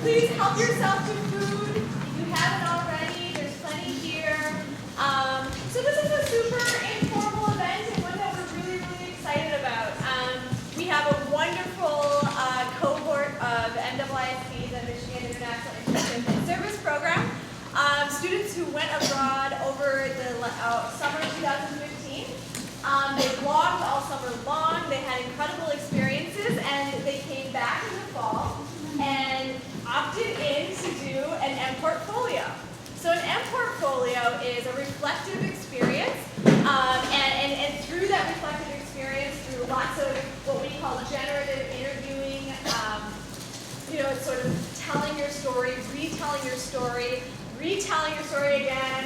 please help yourself to food. If you haven't already, there's plenty here. So this is a super informal event and one that we're really, really excited about. We have a wonderful cohort of MIISP, the Michigan International Internship and Service Program. Students who went abroad over the summer 2015. They vlogged all summer long. They had incredible experiences, and they came back in the fall and opted in to do an MPortfolio. So an MPortfolio is a reflective experience, and through that reflective experience, through lots of what we call generative interviewing, it's sort of telling your story, retelling your story again,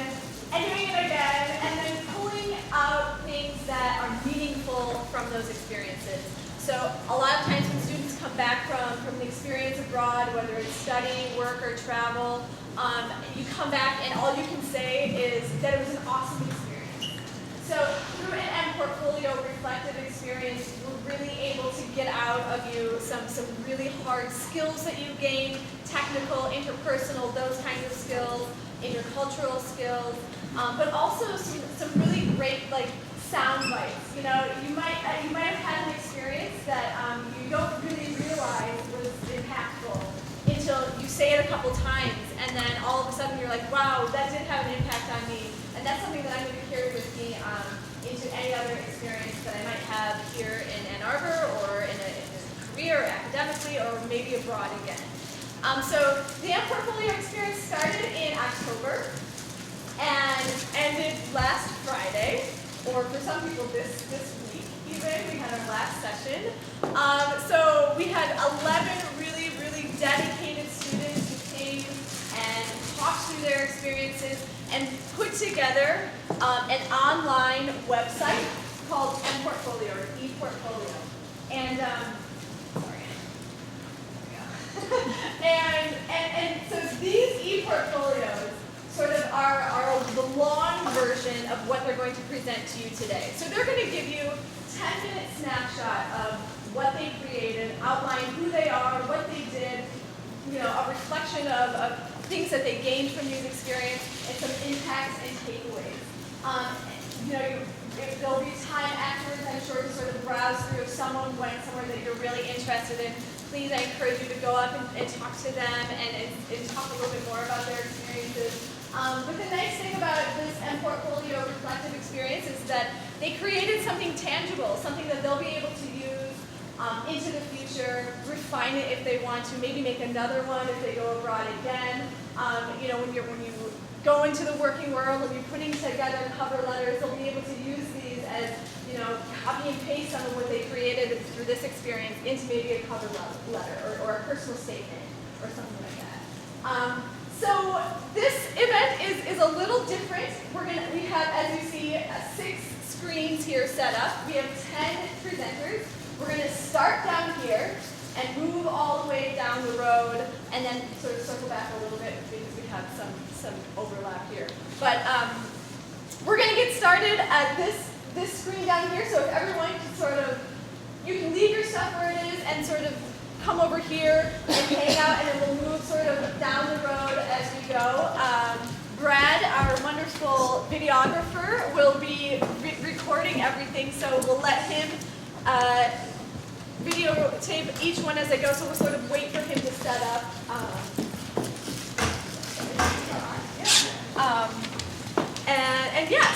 and doing it again, and then pulling out things that are meaningful from those experiences. So a lot of times when students come back from the experience abroad, whether it's study, work, or travel, you come back and all you can say is that it was an awesome experience. So through an MPortfolio reflective experience, we're really able to get out of you some really hard skills that you gained, technical, interpersonal, those kinds of skills, intercultural skills, but also some really great sound bites. You might have had an experience that you don't really realize was impactful until you say it a couple times, and then all of a sudden you're like, wow, that did have an impact on me, and that's something that I'm going to carry with me into any other experience that I might have here in Ann Arbor or in a career, academically, or maybe abroad again. So the MPortfolio experience started in October and ended last Friday, or for some people this week even. We had our last session. So we had 11 really, really dedicated students who came and talked through their experiences and put together an online website called MPortfolio, or ePortfolio. And and so these ePortfolios sort of are the long version of what they're going to present to you today. So they're going to give you a 10-minute snapshot of what they created, outline who they are, what they did, a reflection of things that they gained from these experiences, and some impacts and takeaways. There'll be time afterwards, I'm sure, to sort of browse through if someone went somewhere that you're really interested in. Please, I encourage you to go up and talk to them and talk a little bit more about their experiences. But the nice thing about this MPortfolio reflective experience is that they created something tangible, something that they'll be able to use into the future, refine it if they want to, maybe make another one if they go abroad again. When you go into the working world and you're putting together cover letters, they'll be able to use these as, copy and paste some of what they created through this experience into maybe a cover letter or a personal statement or something like that. So this event is a little different. We have, as you see, 6 screens here set up. We have 10 presenters. We're going to start down here and move all the way down the road, and then sort of circle back a little bit because we have some overlap here. But we're going to get started at this screen down here. So if everyone can you can leave your stuff where it is and sort of come over here and hang out, and then we'll move sort of down the road as we go. Brad, our wonderful videographer, will be recording everything, so we'll let him videotape each one as they go, so we'll sort of wait for him to set up.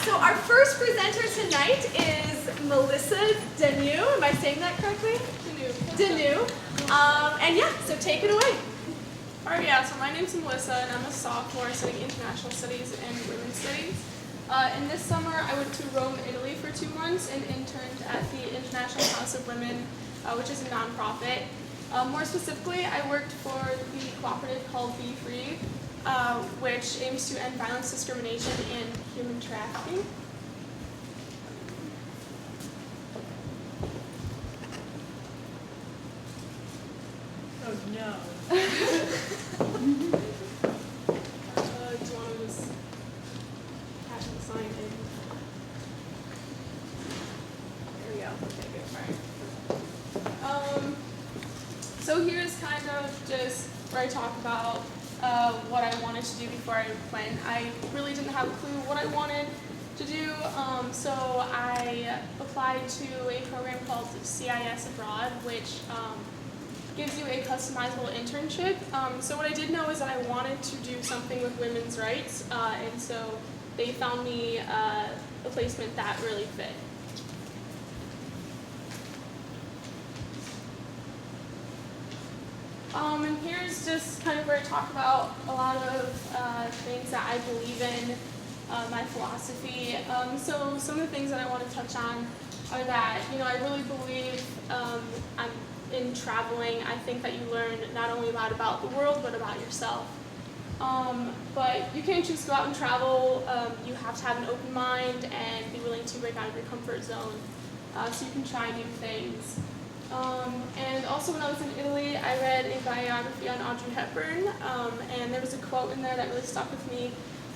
So our first presenter tonight is Melissa Deneau. Am I saying that correctly? Deneau. So take it away. Alright, so my name's Melissa, and I'm a sophomore studying international studies and women's studies. And this summer, I went to Rome, Italy for 2 months and interned at the International House of Women, which is a nonprofit. More specifically, I worked for the cooperative called Be Free, which aims to end violence, discrimination, and human trafficking. Oh no. Do you want to just catch the sign in? There we go. Okay, good. All right. So here's kind of just where I talk about what I wanted to do before I went. I really didn't have a clue what I wanted to do, so I applied to a program called CIS Abroad, which gives you a customizable internship. So what I did know is that I wanted to do something with women's rights, and so they found me a placement that really fit. And here's just kind of where I talk about a lot of things that I believe in, my philosophy. So some of the things that I want to touch on are that, I really believe in traveling. I think that you learn not only a lot about the world, but about yourself. But you can't just go out and travel. You have to have an open mind and be willing to break out of your comfort zone so you can try new things. And also when I was in Italy, I read a biography on Audrey Hepburn, and there was a quote in there that really stuck with me,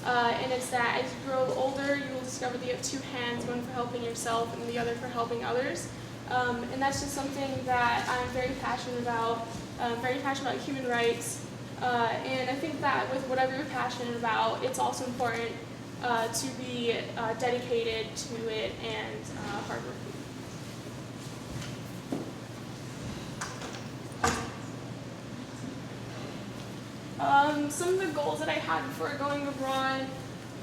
and it's that as you grow older, you will discover that you have two hands, one for helping yourself and the other for helping others. And that's just something that I'm very passionate about. I'm very passionate about human rights, and I think that with whatever you're passionate about, it's also important to be dedicated to it and hardworking. Some of the goals that I had before going abroad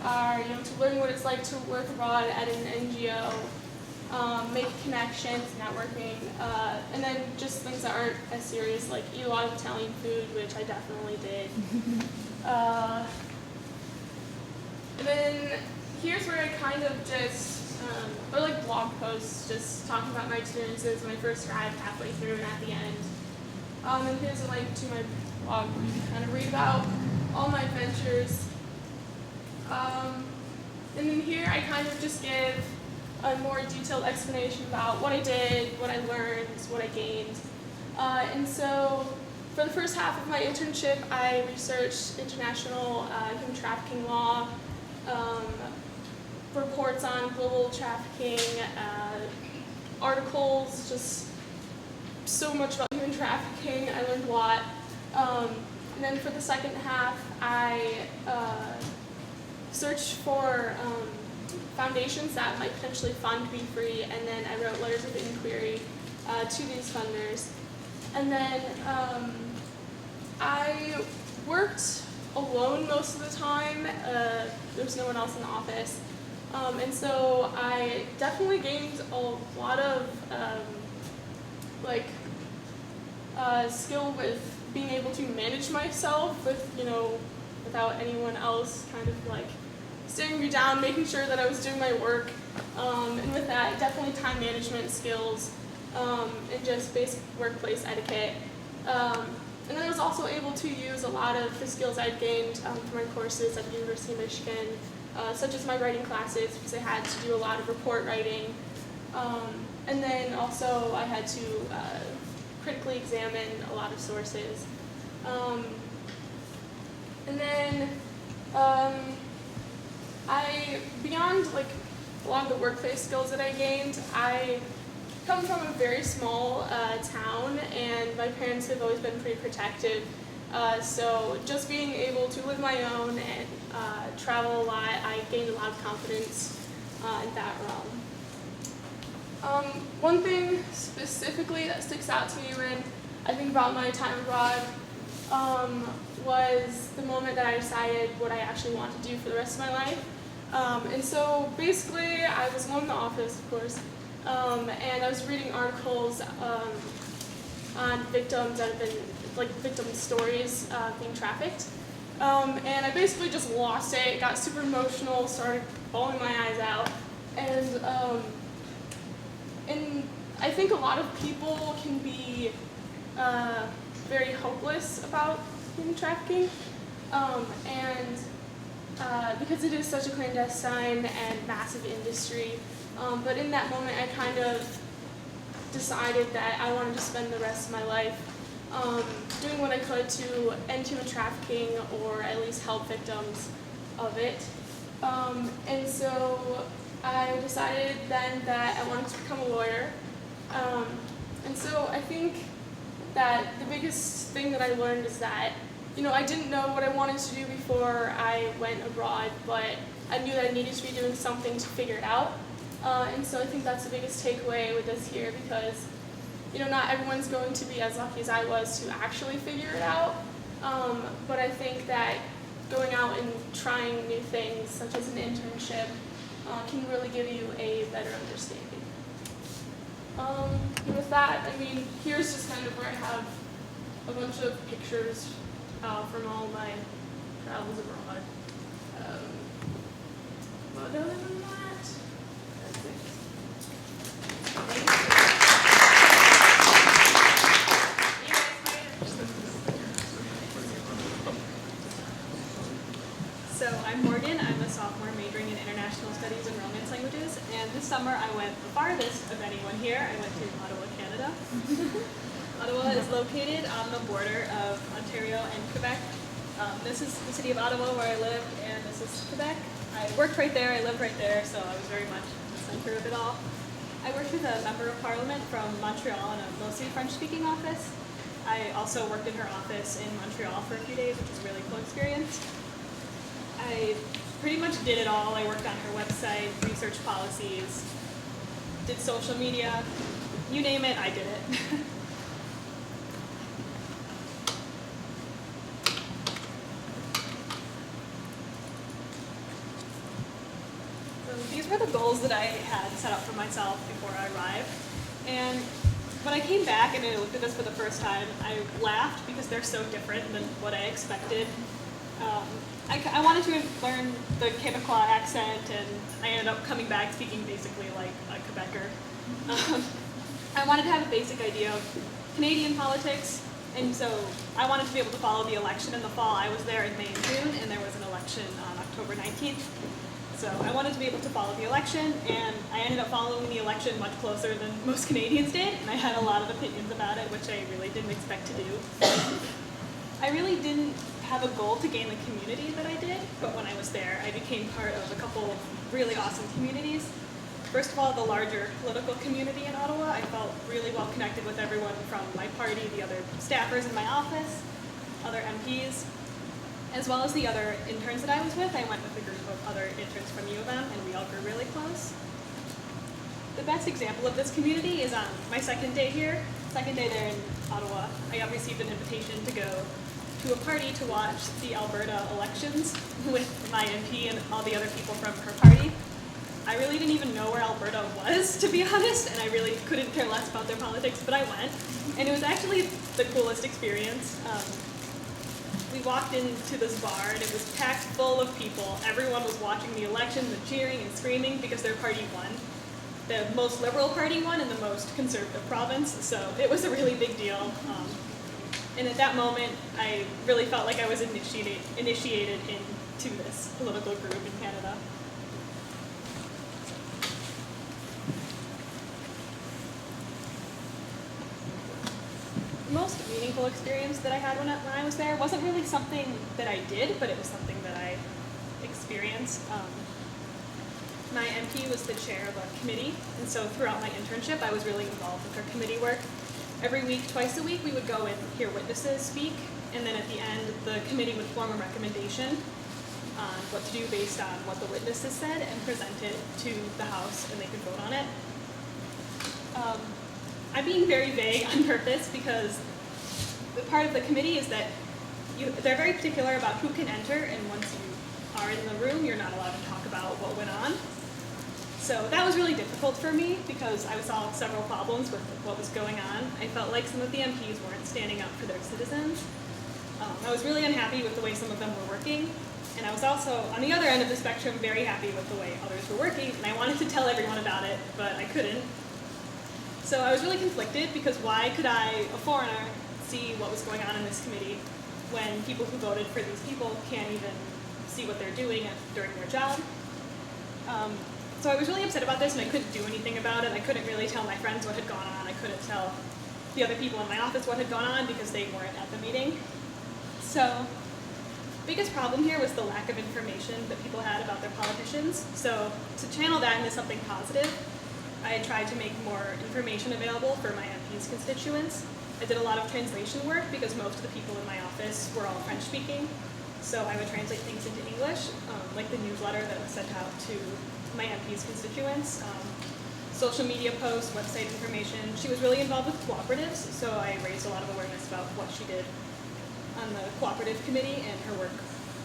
are, to learn what it's like to work abroad at an NGO, make connections, networking, and then just things that aren't as serious, like eat a lot of Italian food, which I definitely did. And then here's where I kind of just, or like blog posts, just talking about my experiences when I first arrived, halfway through, and at the end. And here's a link to my blog where you can kind of read about all my adventures. And then here I kind of just give a more detailed explanation about what I did, what I learned, what I gained. And so for the first half of my internship, I researched international human trafficking law, reports on global trafficking, articles, just so much about human trafficking. I learned a lot. And then for the second half, I searched for foundations that might potentially fund Be Free, and then I wrote letters of inquiry to these funders. And then I worked alone most of the time. There was no one else in the office. And so I definitely gained a lot of skill with being able to manage myself with, without anyone else kind of like staring me down, making sure that I was doing my work. And with that, definitely time management skills and just basic workplace etiquette. And then I was also able to use a lot of the skills I'd gained from my courses at the University of Michigan, such as my writing classes, because I had to do a lot of report writing. And then also I had to critically examine a lot of sources. And then beyond a lot of the workplace skills that I gained, I come from a very small town, and my parents have always been pretty protective. So just being able to live my own and travel a lot, I gained a lot of confidence in that realm. One thing specifically that sticks out to me when I think about my time abroad was the moment that I decided what I actually want to do for the rest of my life. And so basically I was alone in the office, of course, and I was reading articles on victims that have been, victim stories being trafficked. And I basically just lost it, got super emotional, started bawling my eyes out. And I think a lot of people can be very hopeless about human trafficking, because it is such a clandestine and massive industry. But in that moment, I kind of decided that I wanted to spend the rest of my life doing what I could to end human trafficking, or at least help victims of it. And so I decided then that I wanted to become a lawyer. And so I think that the biggest thing that I learned is that I didn't know what I wanted to do before I went abroad, but I knew that I needed to be doing something to figure it out. And so I think that's the biggest takeaway with this year, because not everyone's going to be as lucky as I was to actually figure it out. But I think that going out and trying new things, such as an internship, can really give you a better understanding. With that, here's just kind of where I have a bunch of pictures from all my travels abroad. But other than that, that's it. Thank you. So I'm Morgan. I'm a sophomore majoring in international studies and Romance languages. And this summer I went the farthest of anyone here. I went to Ottawa, Canada. Ottawa is located on the border of Ontario and Quebec. This is the city of Ottawa where I lived, and this is Quebec. I worked right there, I lived right there, so I was very much the center of it all. I worked with a member of parliament from Montreal in a mostly French-speaking office. I also worked in her office in Montreal for a few days, which was a really cool experience. I pretty much did it all. I worked on her website, researched policies, did social media, you name it, I did it. So these were the goals that I had set up for myself before I arrived. And when I came back and I looked at this for the first time, I laughed because they're so different than what I expected. I wanted to learn the Quebecois accent, and I ended up coming back speaking basically like a Quebecer. I wanted to have a basic idea of Canadian politics, and so I wanted to be able to follow the election in the fall. I was there in May and June, and there was an election on October 19th. So I wanted to be able to follow the election, and I ended up following the election much closer than most Canadians did, and I had a lot of opinions about it, which I really didn't expect to do. I really didn't have a goal to gain the community that I did, but when I was there, I became part of a couple of really awesome communities. First of all, the larger political community in Ottawa. I felt really well connected with everyone from my party, the other staffers in my office, other MPs, as well as the other interns that I was with. I went with a group of other interns from U of M, and we all grew really close. The best example of this community is on my second day here. Second day there in Ottawa, I received an invitation to go to a party to watch the Alberta elections with my MP and all the other people from her party. I really didn't even know where Alberta was, to be honest, and I really couldn't care less about their politics, but I went. And it was actually the coolest experience. We walked into this bar, and it was packed full of people. Everyone was watching the elections and cheering and screaming because their party won. The most liberal party won in the most conservative province, so it was a really big deal. And at that moment, I really felt like I was initiated into this political group in Canada. The most meaningful experience that I had when I was there wasn't really something that I did, but it was something that I experienced. My MP was the chair of a committee, and so throughout my internship, I was really involved with her committee work. Every week, twice a week, we would go and hear witnesses speak, and then at the end, the committee would form a recommendation on what to do based on what the witnesses said and present it to the House, and they could vote on it. I'm being very vague on purpose because the part of the committee is that they're very particular about who can enter, and once you are in the room, you're not allowed to talk about what went on. So that was really difficult for me because I saw several problems with what was going on. I felt like some of the MPs weren't standing up for their citizens. I was really unhappy with the way some of them were working, and I was also, on the other end of the spectrum, very happy with the way others were working, and I wanted to tell everyone about it, but I couldn't. So I was really conflicted because why could I, a foreigner, see what was going on in this committee when people who voted for these people can't even see what they're doing during their job? So I was really upset about this, and I couldn't do anything about it. I couldn't really tell my friends what had gone on. I couldn't tell the other people in my office what had gone on because they weren't at the meeting. So the biggest problem here was the lack of information that people had about their politicians. So to channel that into something positive, I tried to make more information available for my MP's constituents. I did a lot of translation work because most of the people in my office were all French speaking. So I would translate things into English, like the newsletter that was sent out to my MP's constituents, social media posts, website information. She was really involved with cooperatives, so I raised a lot of awareness about what she did on the cooperative committee and her work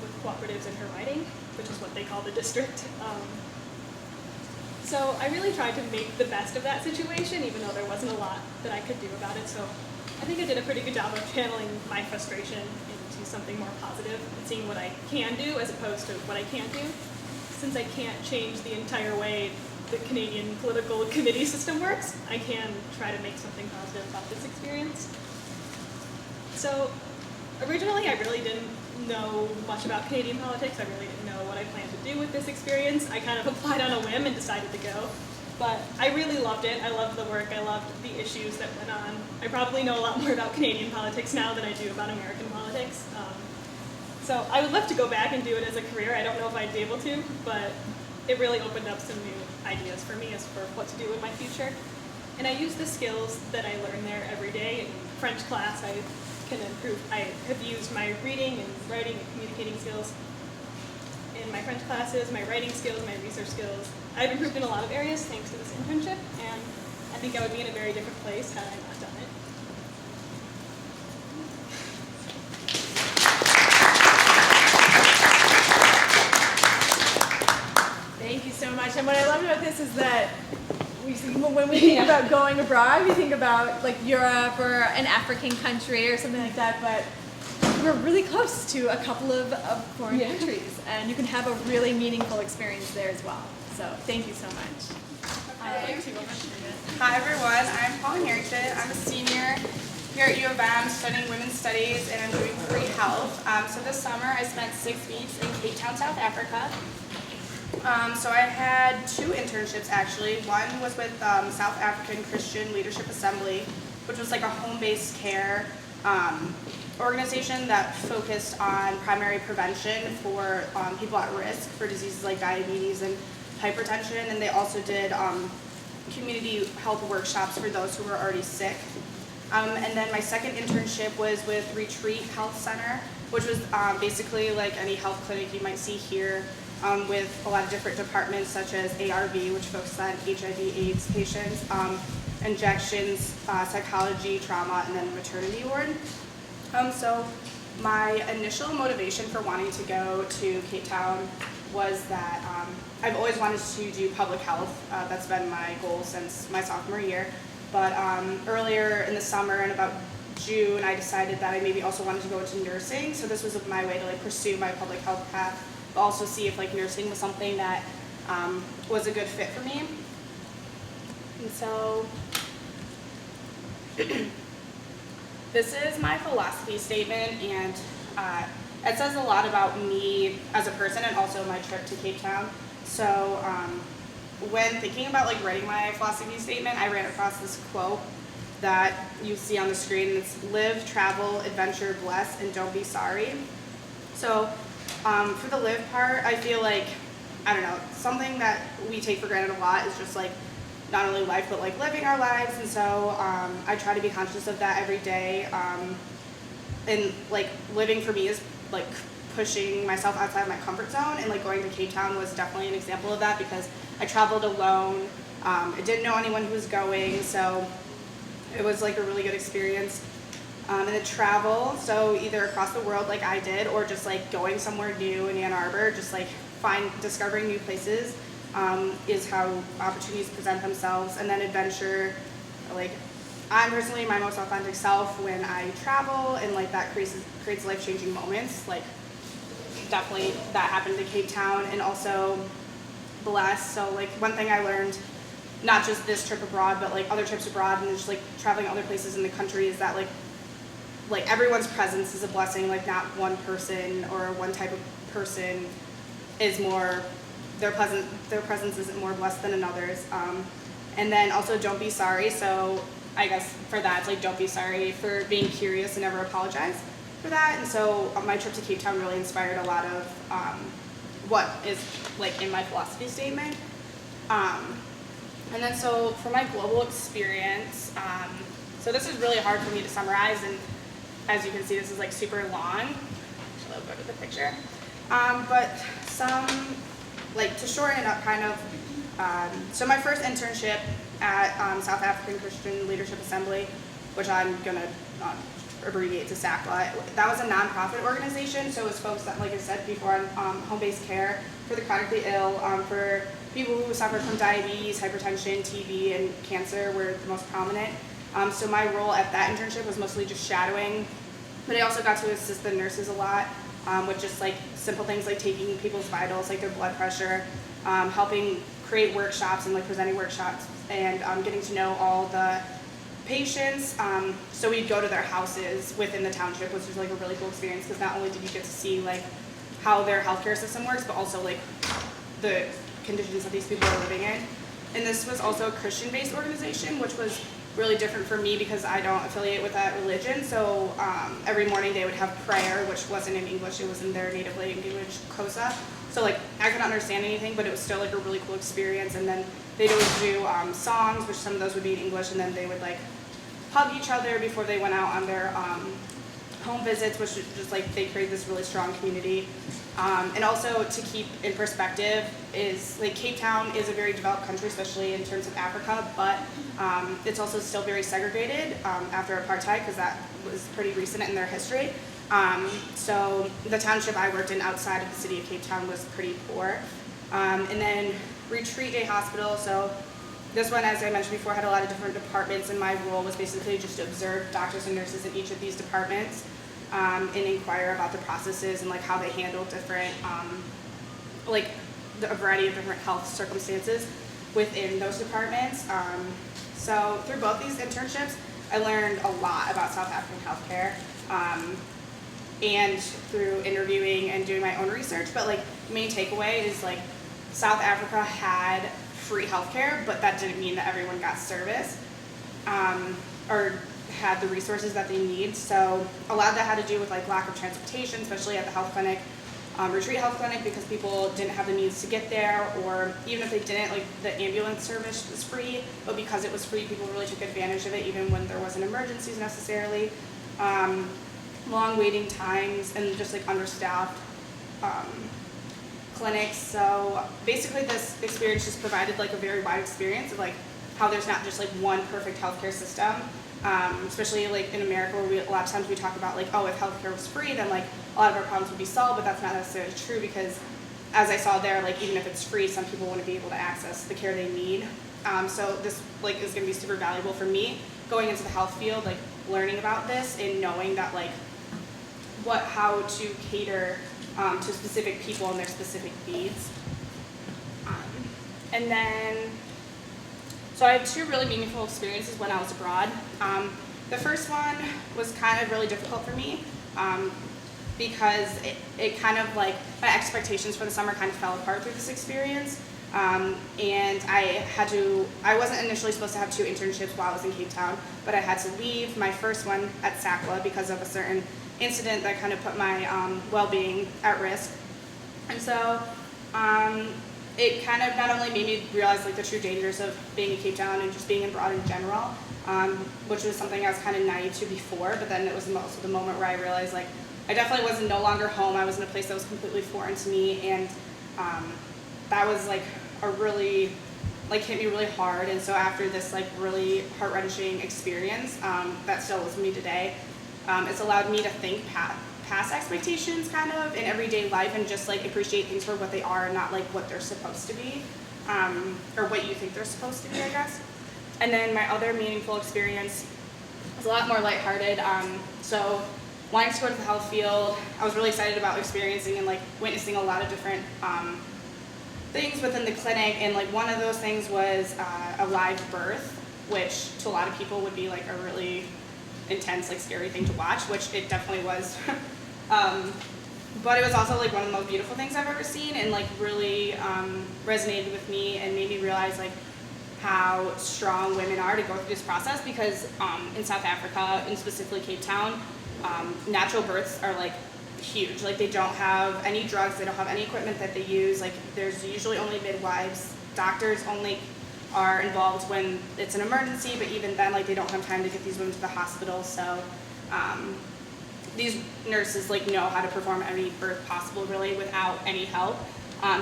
with cooperatives in her riding, which is what they call the district. So I really tried to make the best of that situation, even though there wasn't a lot that I could do about it. So I think I did a pretty good job of channeling my frustration into something more positive and seeing what I can do as opposed to what I can't do. Since I can't change the entire way the Canadian political committee system works, I can try to make something positive about this experience. So originally I really didn't know much about Canadian politics. I really didn't know what I planned to do with this experience. I kind of applied on a whim and decided to go. But I really loved it. I loved the work. I loved the issues that went on. I probably know a lot more about Canadian politics now than I do about American politics. So I would love to go back and do it as a career. I don't know if I'd be able to, but it really opened up some new ideas for me as for what to do in my future. And I use the skills that I learn there every day. In French class, I can improve. I have used my reading and writing and communicating skills in my French classes, my writing skills, my research skills. I've improved in a lot of areas thanks to this internship, and I think I would be in a very different place had I not done it. Thank you so much. And what I love about this is that when we think about going abroad, we think about like Europe or an African country or something like that, but we're really close to a couple of foreign countries, and you can have a really meaningful experience there as well. So thank you so much. Hi everyone, I'm Pauline Harrington. I'm a senior here at U of M studying women's studies, and I'm doing pre-health. So this summer I spent 6 weeks in Cape Town, South Africa. So I had 2 internships actually. One was with South African Christian Leadership Assembly, which was like a home-based care organization that focused on primary prevention for people at risk for diseases like diabetes and hypertension, and they also did community health workshops for those who were already sick. And then my second internship was with Retreat Health Center, which was basically like any health clinic you might see here, with a lot of different departments such as ARV, which focuses on HIV/AIDS patients, injections, psychology, trauma, and then maternity ward. So my initial motivation for wanting to go to Cape Town was that I've always wanted to do public health. That's been my goal since my sophomore year. But earlier in the summer, in about June, I decided that I maybe also wanted to go into nursing. So this was my way to like pursue my public health path, but also see if like nursing was something that was a good fit for me. And so this is my philosophy statement, and it says a lot about me as a person and also my trip to Cape Town. So when thinking about like writing my philosophy statement, I ran across this quote that you see on the screen, and it's live, travel, adventure, bless, and don't be sorry. So for the live part, I feel like, I don't know, something that we take for granted a lot is just like not only life, but like living our lives. And so I try to be conscious of that every day. And like living for me is like pushing myself outside of my comfort zone, and like going to Cape Town was definitely an example of that because I traveled alone. I didn't know anyone who was going, so it was like a really good experience. And the travel, so either across the world like I did, or just like going somewhere new in Ann Arbor, just like discovering new places, is how opportunities present themselves. And then adventure, like I'm personally my most authentic self when I travel, and like that creates life-changing moments. Like definitely that happened to Cape Town. And also blessed, so like one thing I learned, not just this trip abroad, but like other trips abroad and just like traveling other places in the country, is that like everyone's presence is a blessing. Like not one person or one type of person is more, their presence isn't more blessed than another's. And then also don't be sorry. So I guess for that, it's like don't be sorry for being curious and never apologize for that. And so my trip to Cape Town really inspired a lot of what is like in my philosophy statement. And then so for my global experience, so this is really hard for me to summarize, and as you can see, this is like super long. Actually, I'll go to the picture. But some, like to shorten it up kind of, so my first internship at South African Christian Leadership Assembly, which I'm gonna abbreviate to SACLA, that was a nonprofit organization, so it was focused on, like I said before, on home-based care for the chronically ill, for people who suffer from diabetes, hypertension, TB, and cancer were the most prominent. So my role at that internship was mostly just shadowing, but I also got to assist the nurses a lot with just like simple things like taking people's vitals, like their blood pressure, helping create workshops and like presenting workshops, and getting to know all the patients. So we'd go to their houses within the township, which was like a really cool experience because not only did you get to see like how their healthcare system works, but also like the conditions that these people are living in. And this was also a Christian-based organization, which was really different for me because I don't affiliate with that religion. So every morning they would have prayer, which wasn't in English, it was in their native language, Xhosa. So like I couldn't understand anything, but it was still like a really cool experience. And then they'd always do songs, which some of those would be in English, and then they would like hug each other before they went out on their home visits, which was just like they created this really strong community. And also to keep in perspective is like Cape Town is a very developed country, especially in terms of Africa, but it's also still very segregated after apartheid because that was pretty recent in their history. So the township I worked in outside of the city of Cape Town was pretty poor. And then Retreat Day Hospital, so this one, as I mentioned before, had a lot of different departments, and my role was basically just to observe doctors and nurses in each of these departments and inquire about the processes and like how they handle different, like a variety of different health circumstances within those departments. So through both these internships, I learned a lot about South African healthcare, and through interviewing and doing my own research. But like the main takeaway is like South Africa had free healthcare, but that didn't mean that everyone got service or had the resources that they need. So a lot of that had to do with like lack of transportation, especially at the health clinic, Retreat Health Clinic, because people didn't have the means to get there, or even if they didn't, like the ambulance service was free, but because it was free, people really took advantage of it even when there wasn't emergencies necessarily. Long waiting times and just like understaffed clinics. So basically this experience just provided like a very wide experience of like how there's not just like one perfect healthcare system, especially like in America where a lot of times we talk about like, oh, if healthcare was free then like a lot of our problems would be solved, but that's not necessarily true because as I saw there, like even if it's free, some people wouldn't be able to access the care they need. So this like is going to be super valuable for me going into the health field, like learning about this and knowing that like how to cater to specific people and their specific needs. And then, so I had two really meaningful experiences when I was abroad. The first one was kind of really difficult for me because it kind of like, my expectations for the summer kind of fell apart through this experience. And I wasn't initially supposed to have two internships while I was in Cape Town, but I had to leave my first one at SACLA because of a certain incident that kind of put my well-being at risk. And so it kind of not only made me realize like the true dangers of being in Cape Town and just being abroad in general, which was something I was kind of naive to before, but then it was also the moment where I realized like I definitely was no longer home. I was in a place that was completely foreign to me, and that was like a really, like hit me really hard. And so after this like really heart-wrenching experience that still is with me today, it's allowed me to think past expectations kind of in everyday life and just like appreciate things for what they are and not like what they're supposed to be, or what you think they're supposed to be, I guess. And then my other meaningful experience was a lot more lighthearted. So wanting to go to the health field, I was really excited about experiencing and like witnessing a lot of different things within the clinic, and like one of those things was a live birth, which to a lot of people would be like a really intense, like scary thing to watch, which it definitely was. But it was also like one of the most beautiful things I've ever seen, and like really resonated with me and made me realize like how strong women are to go through this process, because in South Africa, and specifically Cape Town, natural births are like huge. Like they don't have any drugs, they don't have any equipment that they use. Like there's usually only midwives, doctors only are involved when it's an emergency, but even then, like, they don't have time to get these women to the hospital. So these nurses like know how to perform any birth possible really without any help.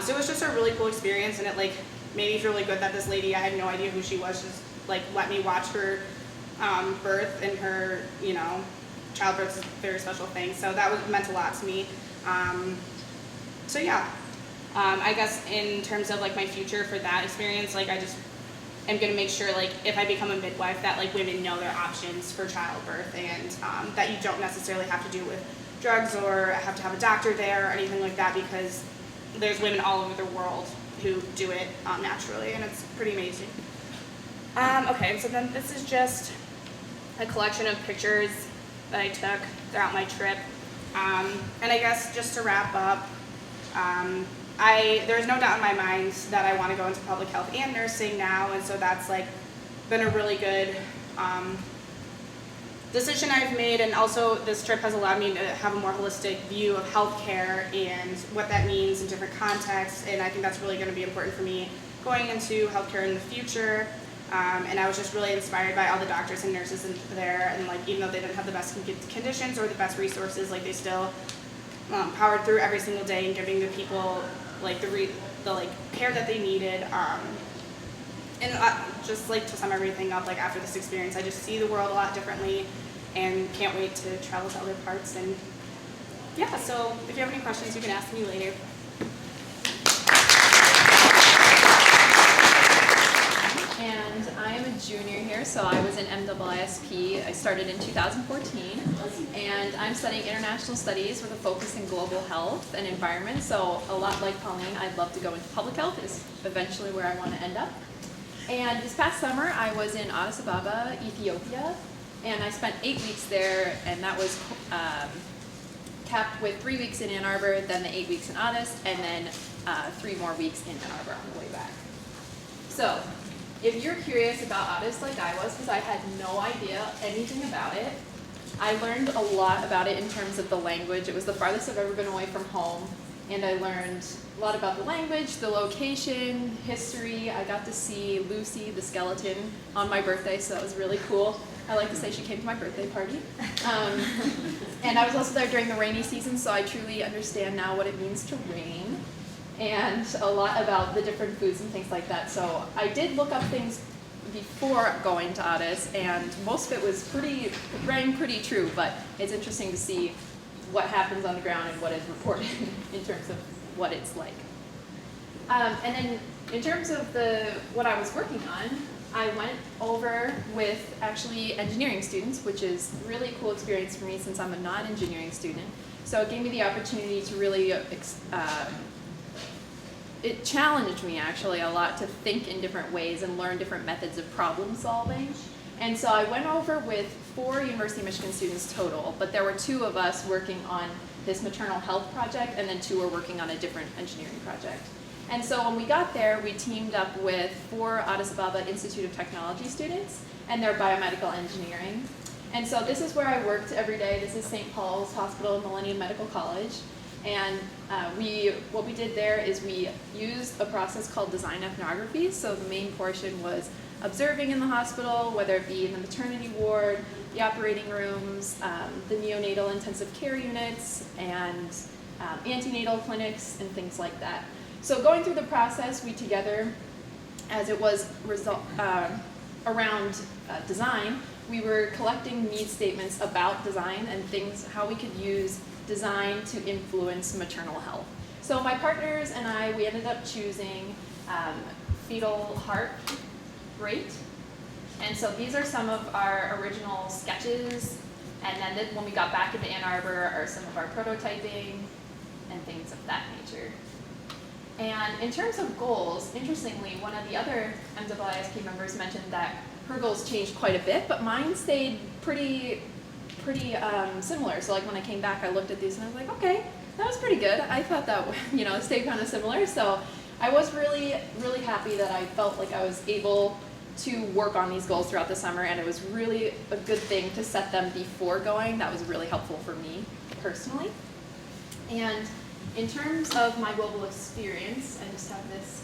So it was just a really cool experience, and it like made me feel really good that this lady, I had no idea who she was, just like let me watch her birth, and her, you know, childbirth is a very special thing. So that meant a lot to me. So yeah, I guess in terms of like my future for that experience, like I just am gonna make sure like if I become a midwife that like women know their options for childbirth, and that you don't necessarily have to do with drugs or have to have a doctor there or anything like that, because there's women all over the world who do it naturally, and it's pretty amazing. Okay, so then this is just a collection of pictures that I took throughout my trip. And I guess just to wrap up, there's no doubt in my mind that I want to go into public health and nursing now, and so that's like been a really good decision I've made, and also this trip has allowed me to have a more holistic view of healthcare and what that means in different contexts, and I think that's really going to be important for me going into healthcare in the future. And I was just really inspired by all the doctors and nurses in there, and like even though they didn't have the best conditions or the best resources, like they still powered through every single day and giving the people like the like care that they needed. And just like to sum everything up, like after this experience, I just see the world a lot differently, and can't wait to travel to other parts. And yeah, so if you have any questions, you can ask me later. And I am a junior here, so I was in MIISP. I started in 2014, and I'm studying international studies with a focus in global health and environment. So a lot like Pauline, I'd love to go into public health, is eventually where I want to end up. And this past summer, I was in Addis Ababa, Ethiopia, and I spent 8 weeks there, and that was capped with 3 weeks in Ann Arbor, then the 8 weeks in Addis, and then 3 more weeks in Ann Arbor on the way back. So if you're curious about Addis like I was, because I had no idea anything about it, I learned a lot about it in terms of the language. It was the farthest I've ever been away from home, and I learned a lot about the language, the location, history. I got to see Lucy, the skeleton, on my birthday, so that was really cool. I like to say she came to my birthday party. And I was also there during the rainy season, so I truly understand now what it means to rain, and a lot about the different foods and things like that. So I did look up things before going to Addis, and most of it rang pretty true, but it's interesting to see what happens on the ground and what is reported in terms of what it's like. And then in terms of what I was working on, I went over with actually engineering students, which is a really cool experience for me since I'm a non-engineering student. So it gave me the opportunity to really it challenged me actually a lot to think in different ways and learn different methods of problem solving. And so I went over with 4 University of Michigan students total, but there were 2 of us working on this maternal health project, and then 2 were working on a different engineering project. And so when we got there, we teamed up with 4 Addis Ababa Institute of Technology students and their biomedical engineering. And so this is where I worked every day. This is St. Paul's Hospital, Millennium Medical College. And what we did there is we used a process called design ethnography. So the main portion was observing in the hospital, whether it be in the maternity ward, the operating rooms, the neonatal intensive care units, and antenatal clinics, and things like that. So going through the process, we together, as it was around design, we were collecting need statements about design and things, how we could use design to influence maternal health. So my partners and I, we ended up choosing fetal heart rate. And so these are some of our original sketches, and then when we got back into Ann Arbor are some of our prototyping and things of that nature. And in terms of goals, interestingly, one of the other MIISP members mentioned that her goals changed quite a bit, but mine stayed pretty similar. So like when I came back, I looked at these and I was like, okay, that was pretty good. I thought that, it stayed kind of similar. So I was really, really happy that I felt like I was able to work on these goals throughout the summer, and it was really a good thing to set them before going. That was really helpful for me personally. And in terms of my global experience, I just have this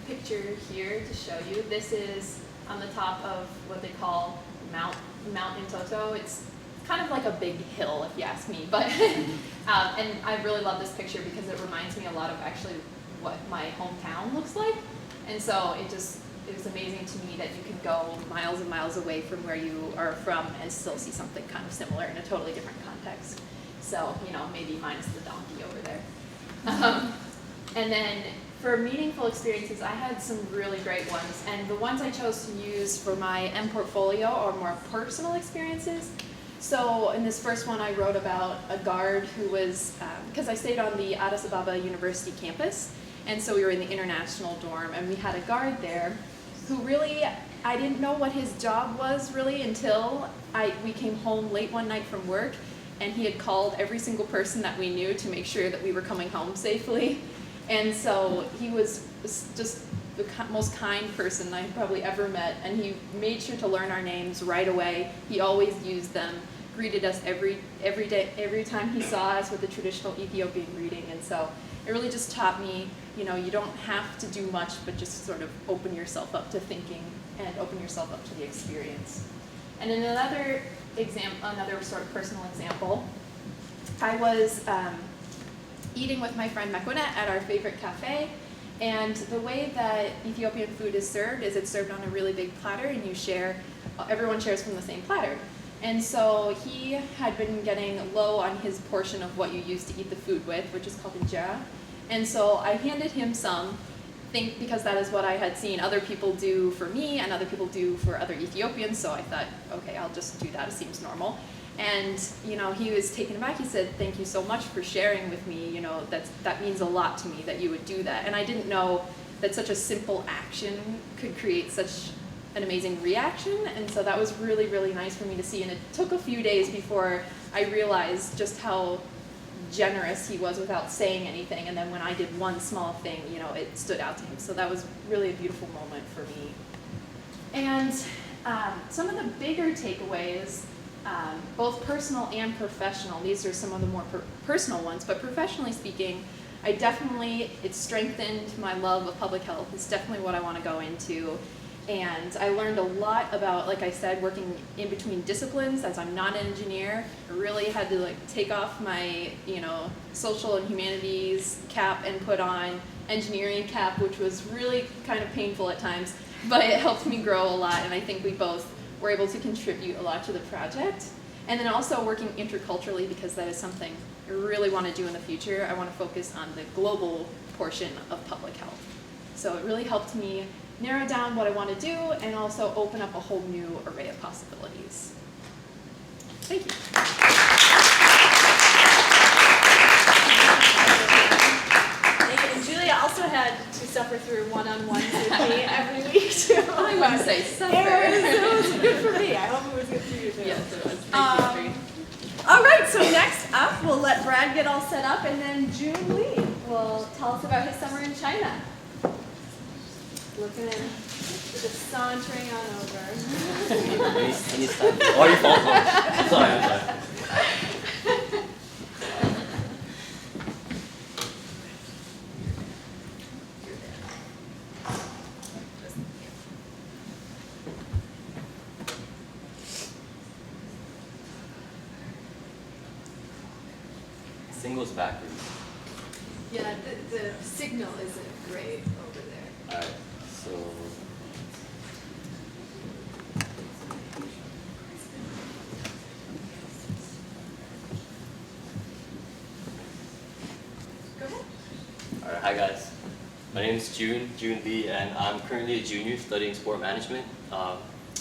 picture here to show you. This is on the top of what they call Mount Ntoto. It's kind of like a big hill, if you ask me, but and I really love this picture because it reminds me a lot of actually what my hometown looks like. And so it was amazing to me that you can go miles and miles away from where you are from and still see something kind of similar in a totally different context. So, maybe minus the donkey over there. And then for meaningful experiences, I had some really great ones. And the ones I chose to use for my MPortfolio are more personal experiences. So in this first one, I wrote about a guard who was, because I stayed on the Addis Ababa University campus, and so we were in the international dorm, and we had a guard there who really, I didn't know what his job was really until we came home late one night from work, and he had called every single person that we knew to make sure that we were coming home safely. And so he was just the most kind person I probably ever met, and he made sure to learn our names right away. He always used them, greeted us every day, every time he saw us with the traditional Ethiopian greeting. And so it really just taught me, you don't have to do much, but just sort of open yourself up to thinking and open yourself up to the experience. And in another sort of personal example, I was eating with my friend Mekwenet at our favorite cafe, and the way that Ethiopian food is served is it's served on a really big platter, and everyone shares from the same platter. And so he had been getting low on his portion of what you use to eat the food with, which is called injera. And so I handed him some, because that is what I had seen other people do for me and other people do for other Ethiopians, so I thought, okay, I'll just do that, it seems normal. And he was taken aback. He said, "Thank you so much for sharing with me. That means a lot to me that you would do that." And I didn't know that such a simple action could create such an amazing reaction. And so that was really, really nice for me to see. And it took a few days before I realized just how generous he was without saying anything. And then when I did one small thing, it stood out to him. So that was really a beautiful moment for me. And some of the bigger takeaways, both personal and professional. These are some of the more personal ones, but professionally speaking, it strengthened my love of public health. It's definitely what I want to go into. And I learned a lot about, like I said, working in between disciplines, as I'm not an engineer. I really had to take off my, social and humanities cap and put on engineering cap, which was really kind of painful at times, but it helped me grow a lot, and I think we both were able to contribute a lot to the project. And then also working interculturally, because that is something I really want to do in the future. I want to focus on the global portion of public health. So it really helped me narrow down what I want to do and also open up a whole new array of possibilities. Thank you. And Julia also had to suffer through one-on-ones with me every week too. I wouldn't say suffer. It was good for me. I hope it was good for you too. Yes, it was. Thank you. All right, so next up, we'll let Brad get all set up, and then Joon Lee will tell us about his summer in China. Looking in, just sauntering on over. Anytime. Oh, your fault. I'm sorry. Singles backwards. Yeah, the signal isn't great over there. Alright, so Go ahead. alright, hi guys. My name is Joon Lee, and I'm currently a junior studying sport management.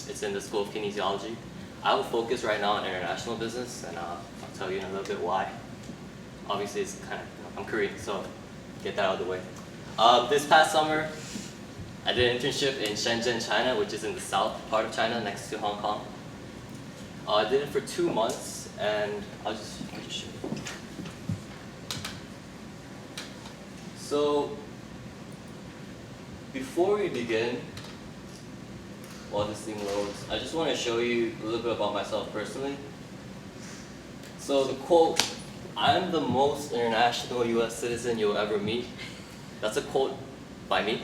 It's in the School of Kinesiology. I have a focus right now on international business, and I'll tell you in a little bit why. Obviously, it's kind of, I'm Korean, so get that out of the way. This past summer, I did an internship in Shenzhen, China, which is in the south part of China, next to Hong Kong. I did it for 2 months, and I'll just show you. So, before we begin, while this thing loads, I just want to show you a little bit about myself personally. So the quote, "I'm the most international US citizen you'll ever meet," that's a quote by me.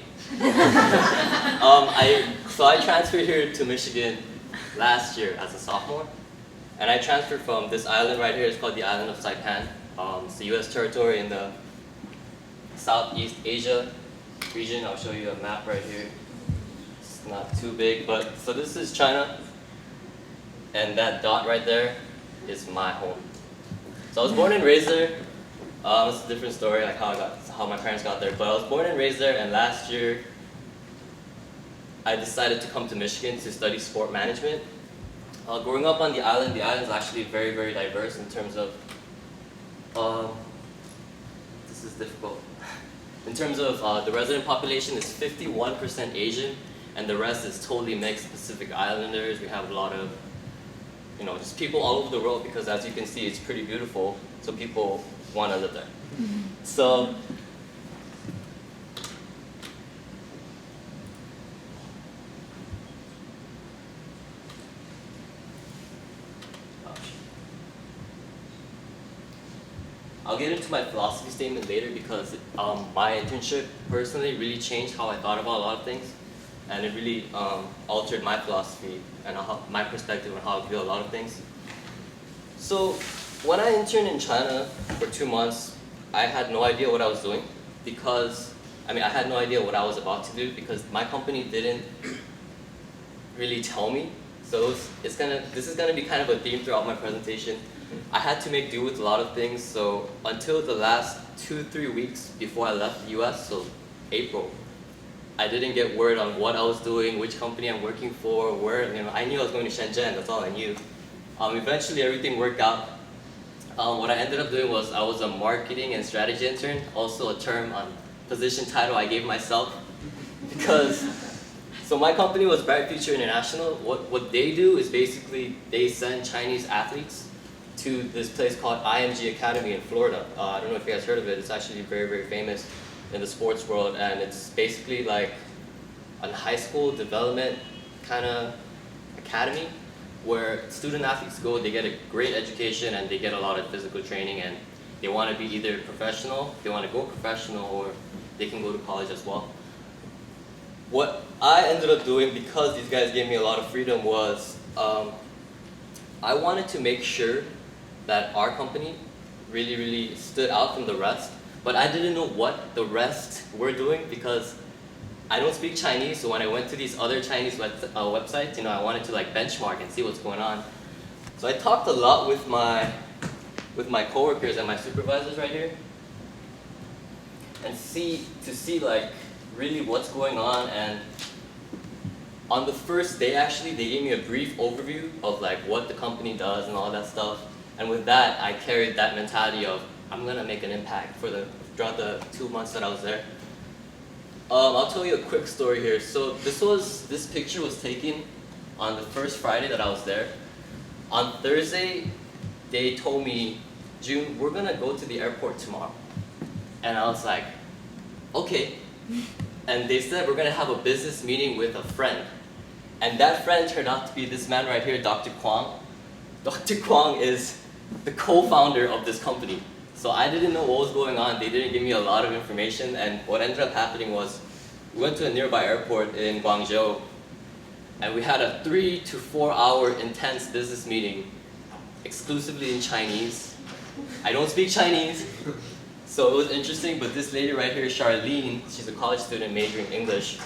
So I transferred here to Michigan last year as a sophomore, and I transferred from this island right here. It's called the island of Saipan. It's the U.S. territory in the Southeast Asia region. I'll show you a map right here. It's not too big, but so this is China, and that dot right there is my home. So I was born and raised there. It's a different story, like how my parents got there. But I was born and raised there, and last year I decided to come to Michigan to study sport management. Growing up on the island is actually very, very diverse in terms of, this is difficult. In terms of the resident population is 51% Asian, and the rest is totally mixed Pacific Islanders. We have a lot of, just people all over the world, because as you can see, it's pretty beautiful, so people want to live there. So, I'll get into my philosophy statement later, because my internship personally really changed how I thought about a lot of things, and it really altered my philosophy and my perspective on how I feel a lot of things. So when I interned in China for 2 months, I had no idea what I was doing, because I had no idea what I was about to do, because my company didn't really tell me. So this is gonna be kind of a theme throughout my presentation. I had to make do with a lot of things. So until the last 2-3 weeks before I left the US, so April, I didn't get word on what I was doing, which company I'm working for, where. I knew I was going to Shenzhen. That's all I knew. Eventually, everything worked out. What I ended up doing was I was a marketing and strategy intern, also a term on position title I gave myself, because so my company was Bright Future International. What they do is basically they send Chinese athletes to this place called IMG Academy in Florida. I don't know if you guys heard of it. It's actually very, very famous in the sports world, and it's basically like a high school development kind of academy where student athletes go, they get a great education, and they get a lot of physical training, and they want to be either professional, they want to go professional, or they can go to college as well. What I ended up doing, because these guys gave me a lot of freedom, was I wanted to make sure that our company really, really stood out from the rest, but I didn't know what the rest were doing, because I don't speak Chinese. So when I went to these other Chinese websites, I wanted to benchmark and see what's going on. So I talked a lot with my coworkers and my supervisors right here, and see really what's going on. And on the first day, actually, they gave me a brief overview of what the company does and all that stuff. And with that, I carried that mentality of I'm gonna make an impact throughout the 2 months that I was there. I'll tell you a quick story here. So this picture was taken on the first Friday that I was there. On Thursday, they told me, Joon, we're gonna go to the airport tomorrow. And I was like, okay. And they said we're gonna have a business meeting with a friend. And that friend turned out to be this man right here, Dr. Kwang. Dr. Kwang is the co-founder of this company. So I didn't know what was going on. They didn't give me a lot of information, and what ended up happening was we went to a nearby airport in Guangzhou, and we had a 3 to 4 hour intense business meeting exclusively in Chinese. I don't speak Chinese, so it was interesting, but this lady right here, Charlene, she's a college student majoring English.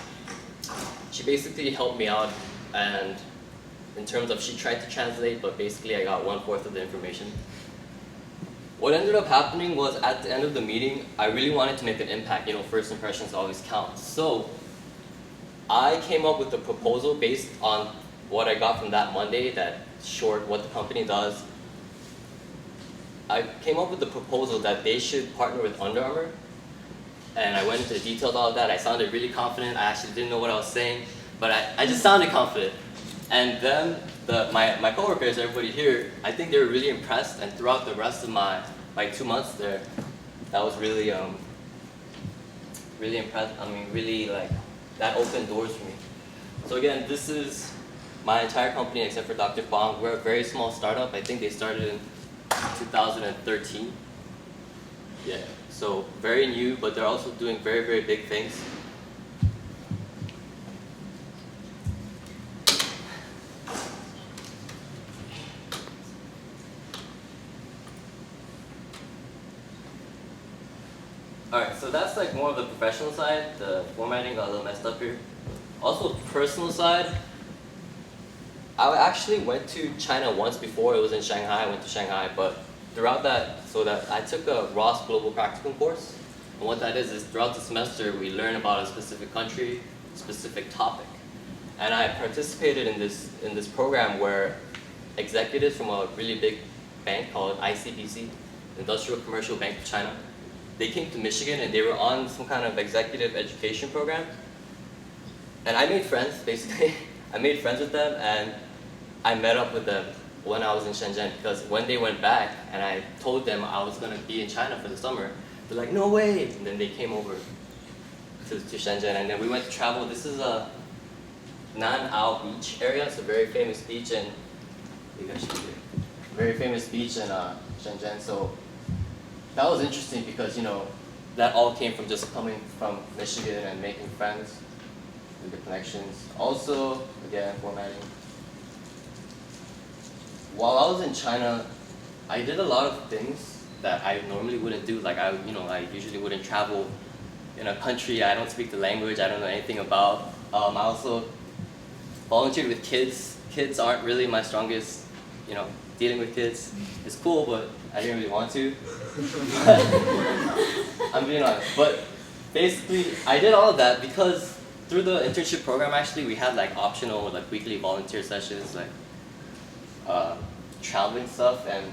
She basically helped me out, and in terms of she tried to translate, but basically I got 1/4 of the information. What ended up happening was at the end of the meeting, I really wanted to make an impact. First impressions always count. So I came up with a proposal based on what I got from that Monday, that short what the company does. I came up with the proposal that they should partner with Under Armour, and I went into the details of all of that. I sounded really confident. I actually didn't know what I was saying, but I just sounded confident. And then my coworkers, everybody here, I think they were really impressed, and throughout the rest of my 2 months there, that was really really impressed. That opened doors for me. So again, this is my entire company except for Dr. Kwang. We're a very small startup. I think they started in 2013. Yeah, so very new, but they're also doing very, very big things. Alright, so that's like more of the professional side. The formatting got a little messed up here. Also, personal side, I actually went to China once before. It was in Shanghai. I went to Shanghai, but throughout that, I took a Ross Global Practicum course. And what that is throughout the semester, we learn about a specific country, specific topic. And I participated in this program where executives from a really big bank called ICBC, Industrial Commercial Bank of China, they came to Michigan and they were on some kind of executive education program. And I made friends, basically. I made friends with them and I met up with them when I was in Shenzhen, because when they went back and I told them I was going to be in China for the summer, they're like, no way! And then they came over to Shenzhen and then we went to travel. This is a Nan'ao Beach area. It's a very famous beach in, very famous beach in Shenzhen. So that was interesting because, you know, that all came from just coming from Michigan and making friends with the connections. Also, again, formatting. While I was in China, I did a lot of things that I normally wouldn't do. Like I usually wouldn't travel in a country I don't speak the language, I don't know anything about. I also volunteered with kids. Kids aren't really my strongest, you know, dealing with kids is cool, but I didn't really want to. I'm being honest. But basically, I did all of that because through the internship program, actually, we had like optional, like weekly volunteer sessions, like traveling stuff. And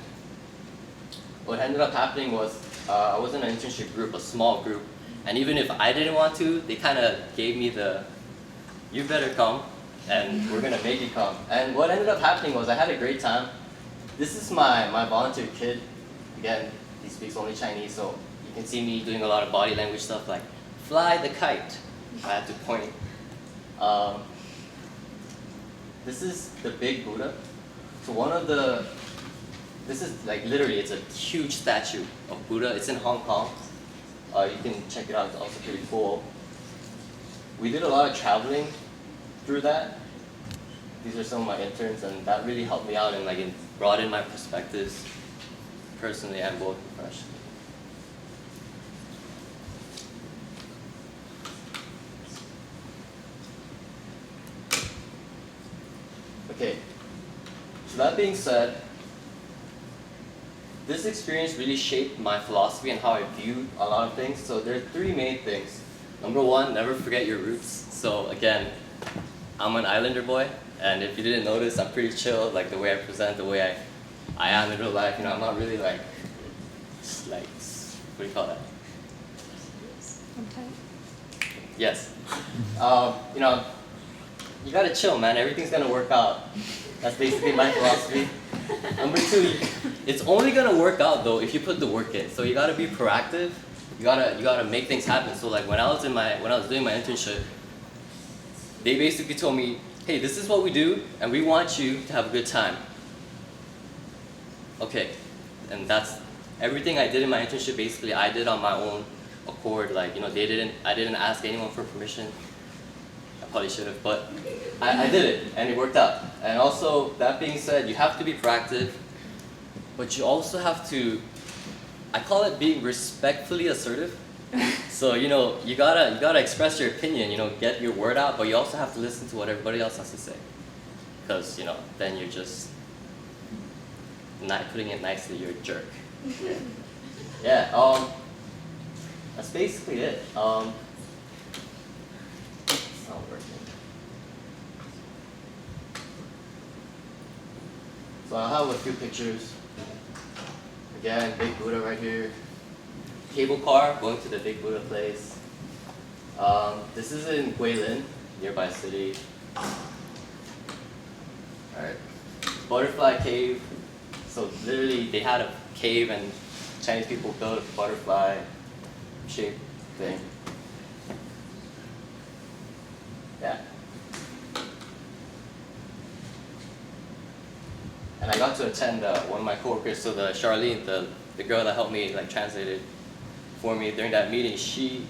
what ended up happening was I was in an internship group, a small group, and even if I didn't want to, they kind of gave me the, you better come, and we're gonna make you come. And what ended up happening was I had a great time. This is my volunteer kid. Again, he speaks only Chinese, so you can see me doing a lot of body language stuff like fly the kite. I had to point. This is the big Buddha. So this is like literally, it's a huge statue of Buddha. It's in Hong Kong. You can check it out, it's also pretty cool. We did a lot of traveling through that. These are some of my interns, and that really helped me out and like broadened my perspectives personally and both professionally. Okay, so that being said, this experience really shaped my philosophy and how I viewed a lot of things. So there are three main things. Number one, never forget your roots. So again, I'm an islander boy, and if you didn't notice, I'm pretty chill, like the way I present, the way I am in real life. You know, I'm not really like, what do you call that? Yes. You know, you gotta chill, man. Everything's gonna work out. That's basically my philosophy. Number two, it's only gonna work out though if you put the work in. So you gotta be proactive. You gotta make things happen. So like when I was doing my internship, they basically told me, hey, this is what we do, and we want you to have a good time. Okay, and that's everything I did in my internship. Basically, I did on my own accord. Like, you know, I didn't ask anyone for permission. I probably should have, but I did it, and it worked out. And also, that being said, you have to be proactive, but you also have to, I call it being respectfully assertive. So, you know, you gotta express your opinion, you know, get your word out, but you also have to listen to what everybody else has to say. Because, you know, then you're just, not putting it nicely, you're a jerk. Yeah, that's basically it. It's not working. So I have a few pictures. Again, big Buddha right here. Cable car going to the big Buddha place. This is in Guilin, nearby city. Alright. Butterfly cave. So literally they had a cave and Chinese people built a butterfly shaped thing. Yeah. And I got to attend one of my coworkers, so the Charlene, the girl that helped me like translated for me during that meeting, she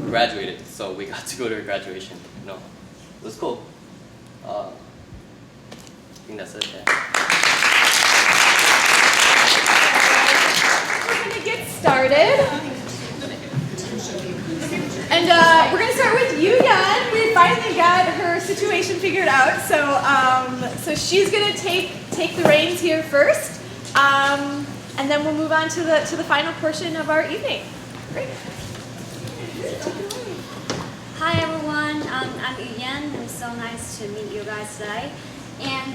graduated, so we got to go to her graduation. You know, it was cool. I think that's it. Yeah. We're gonna get started. situation figured out. So she's gonna take the reins here first, and then we'll move on to the final portion of our evening. Great. Hi everyone, I'm Yuyan. It's so nice to meet you guys today. And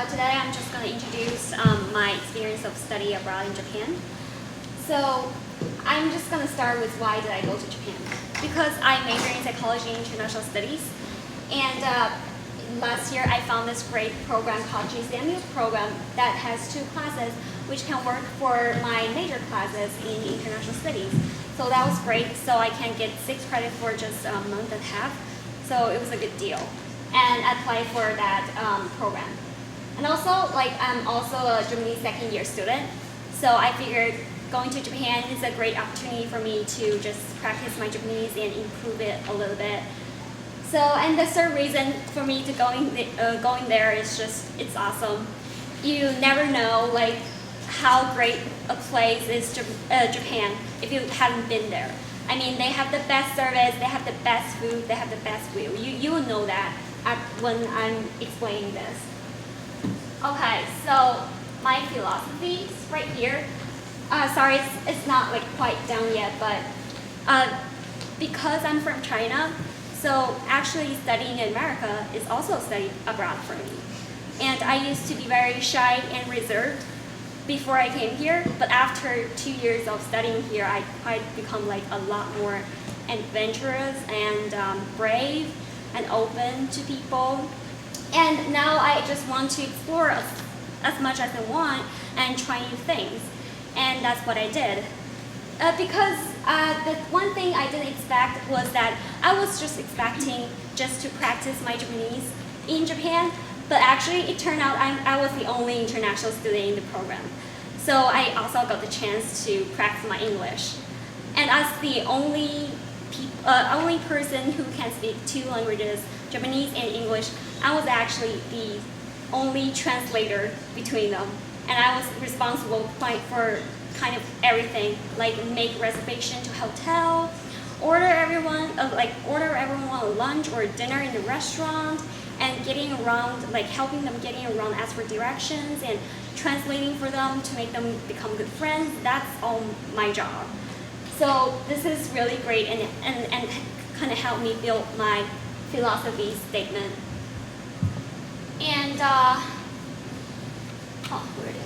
today I'm just going to introduce my experience of study abroad in Japan. So I'm just going to start with why did I go to Japan. Because I majored in psychology and international studies. And last year I found this great program called GCMU program that has 2 classes which can work for my major classes in international studies. So that was great. So I can get 6 credits for just a month and a half. So it was a good deal. And I applied for that program. And also, I'm also a Germany second-year student. So I figured going to Japan is a great opportunity for me to just practice my Japanese and improve it a little bit. So, and the third reason for me to going there is just, it's awesome. You never know how great a place is Japan if you haven't been there. I mean, they have the best service, they have the best food, they have the best view. You will know that when I'm explaining this. Okay, so my philosophy is right here. Sorry, it's not quite down yet, but because I'm from China, so actually studying in America is also study abroad for me. And I used to be very shy and reserved before I came here, but after 2 years of studying here, I become a lot more adventurous and brave and open to people. And now I just want to explore as much as I want and try new things. And that's what I did. Because the one thing I didn't expect was that I was just expecting just to practice my Japanese in Japan, but actually it turned out I was the only international student in the program. So I also got the chance to practice my English. And as the only person who can speak 2 languages, Japanese and English, I was actually the only translator between them. And I was responsible for kind of everything, make reservation to hotel, order everyone a lunch or dinner in the restaurant, and getting around, helping them getting around, ask for directions, and translating for them to make them become good friends. That's all my job. So this is really great and kind of helped me build my philosophy statement. And, where it is.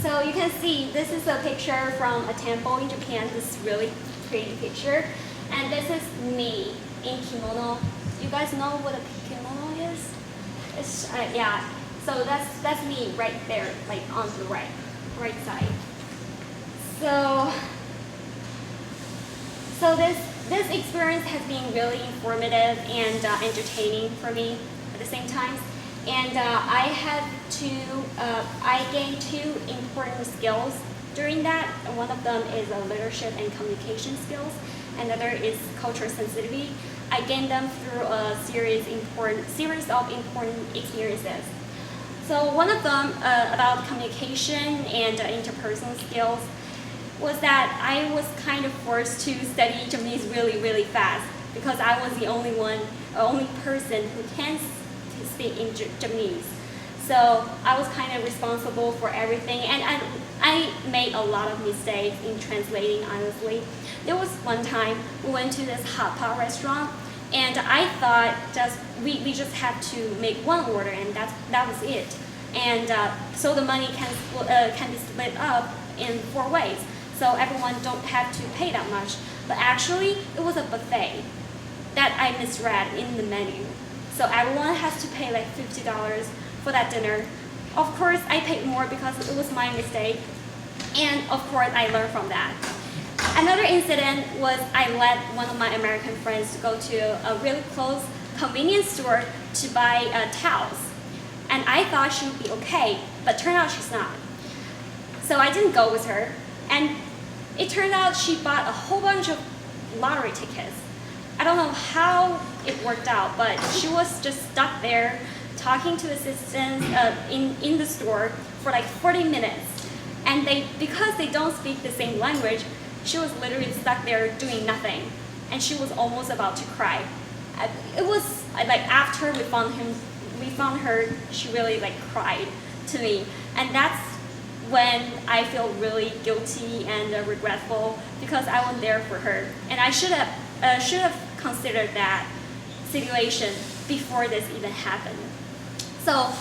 So you can see this is a picture from a temple in Japan, this really pretty picture. And this is me in kimono. You guys know what a kimono is? It's, yeah, so that's me right there, on the right side. So this experience has been really informative and entertaining for me at the same time. And I gained 2 important skills during that. One of them is leadership and communication skills, and another is cultural sensitivity. I gained them through a series of important experiences. So one of them about communication and interpersonal skills was that I was kind of forced to study Japanese really, really fast because I was the only person who can speak in Japanese. So I was kind of responsible for everything, and I made a lot of mistakes in translating, honestly. There was one time we went to this hot pot restaurant, and I thought we just have to make one order, and that was it. And so the money can be split up in 4 ways, so everyone don't have to pay that much. But actually, it was a buffet that I misread in the menu. So everyone has to pay $50 for that dinner. Of course, I paid more because it was my mistake. And of course, I learned from that. Another incident was I led one of my American friends to go to a really close convenience store to buy towels. And I thought she would be okay, but turned out she's not. So I didn't go with her. And it turned out she bought a whole bunch of lottery tickets. I don't know how it worked out, but she was just stuck there talking to assistants in the store for 40 minutes. And because they don't speak the same language, she was literally stuck there doing nothing. And she was almost about to cry. It was like after we found her, she really like cried to me. And that's when I feel really guilty and regretful because I wasn't there for her. And I should have considered that situation before this even happened. So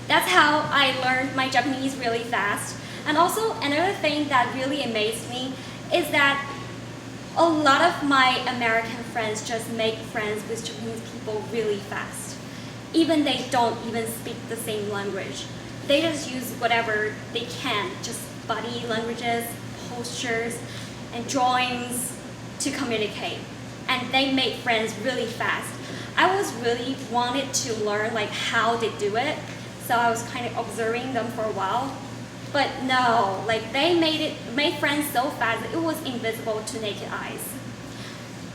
that's how I learned my Japanese really fast. And also another thing that really amazed me is that a lot of my American friends just make friends with Japanese people really fast. Even they don't even speak the same language. They just use whatever they can, just body languages, postures, and drawings to communicate. And they make friends really fast. I was really wanted to learn like how they do it, so I was kind of observing them for a while. But no, like they made friends so fast it was invisible to naked eyes.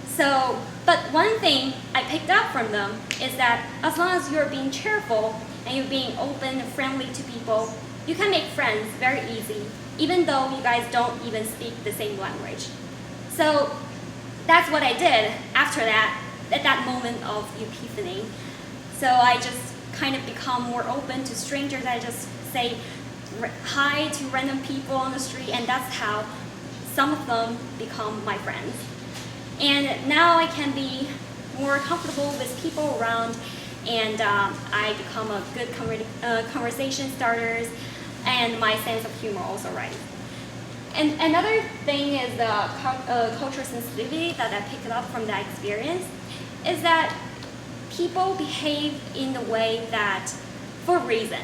So, but one thing I picked up from them is that as long as you're being cheerful and you're being open and friendly to people, you can make friends very easy, even though you guys don't even speak the same language. So that's what I did after that, at that moment of epiphany. So I just kind of become more open to strangers. I just say hi to random people on the street, and that's how some of them become my friends. And now I can be more comfortable with people around, and I become a good conversation starters, and my sense of humor also rises. And another thing is the cultural sensitivity that I picked up from that experience is that people behave in the way that for a reason.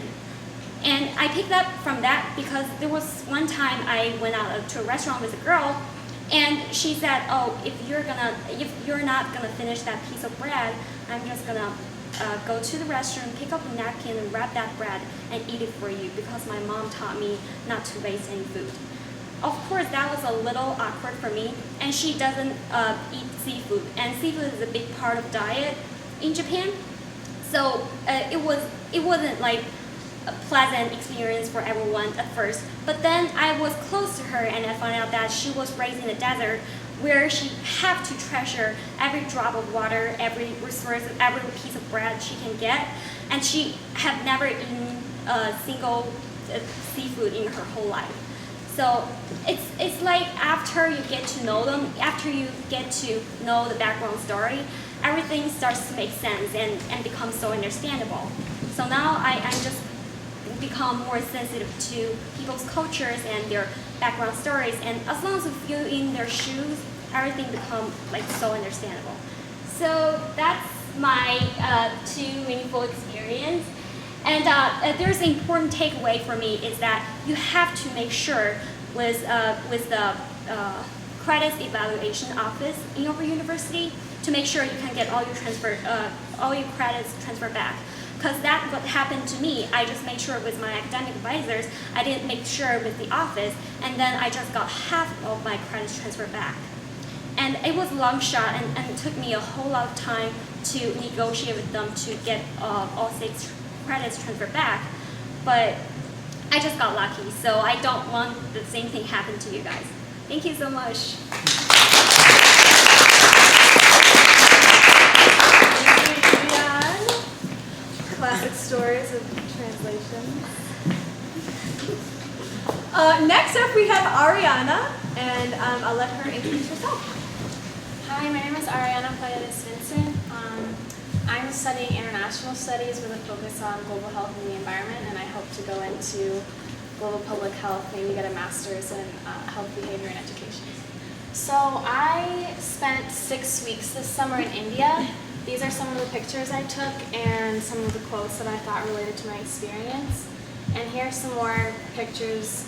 And I picked up from that because there was one time I went out to a restaurant with a girl, and she said, "Oh, if you're not gonna finish that piece of bread, I'm just gonna go to the restaurant, pick up a napkin, and wrap that bread and eat it for you because my mom taught me not to waste any food." Of course, that was a little awkward for me, and she doesn't eat seafood, and seafood is a big part of diet in Japan. So it wasn't like a pleasant experience for everyone at first. But then I was close to her, and I found out that she was raised in the desert, where she had to treasure every drop of water, every resource, every piece of bread she can get, and she had never eaten a single seafood in her whole life. So it's like after you get to know them, after you get to know the background story, everything starts to make sense and become so understandable. So now I just become more sensitive to people's cultures and their background stories, and as long as you feel in their shoes, everything becomes like so understandable. So that's my two meaningful experience. And there's an important takeaway for me is that you have to make sure with the credits evaluation office in your university to make sure you can get all your credits transferred back. Because that's what happened to me. I just made sure with my academic advisors, I didn't make sure with the office, and then I just got half of my credits transferred back. And it was a long shot, and it took me a whole lot of time to negotiate with them to get all 6 credits transferred back. But I just got lucky, so I don't want the same thing happen to you guys. Thank you so much. Yuyan. Classic stories of translation. Next up we have Ariana, and I'll let her introduce herself. Hi, my name is Ariana Paredes-Vincent. I'm studying international studies with a focus on global health and the environment, and I hope to go into global public health, maybe get a master's in health behavior and education. So I spent 6 weeks this summer in India. These are some of the pictures I took and some of the quotes that I thought related to my experience. And here's some more pictures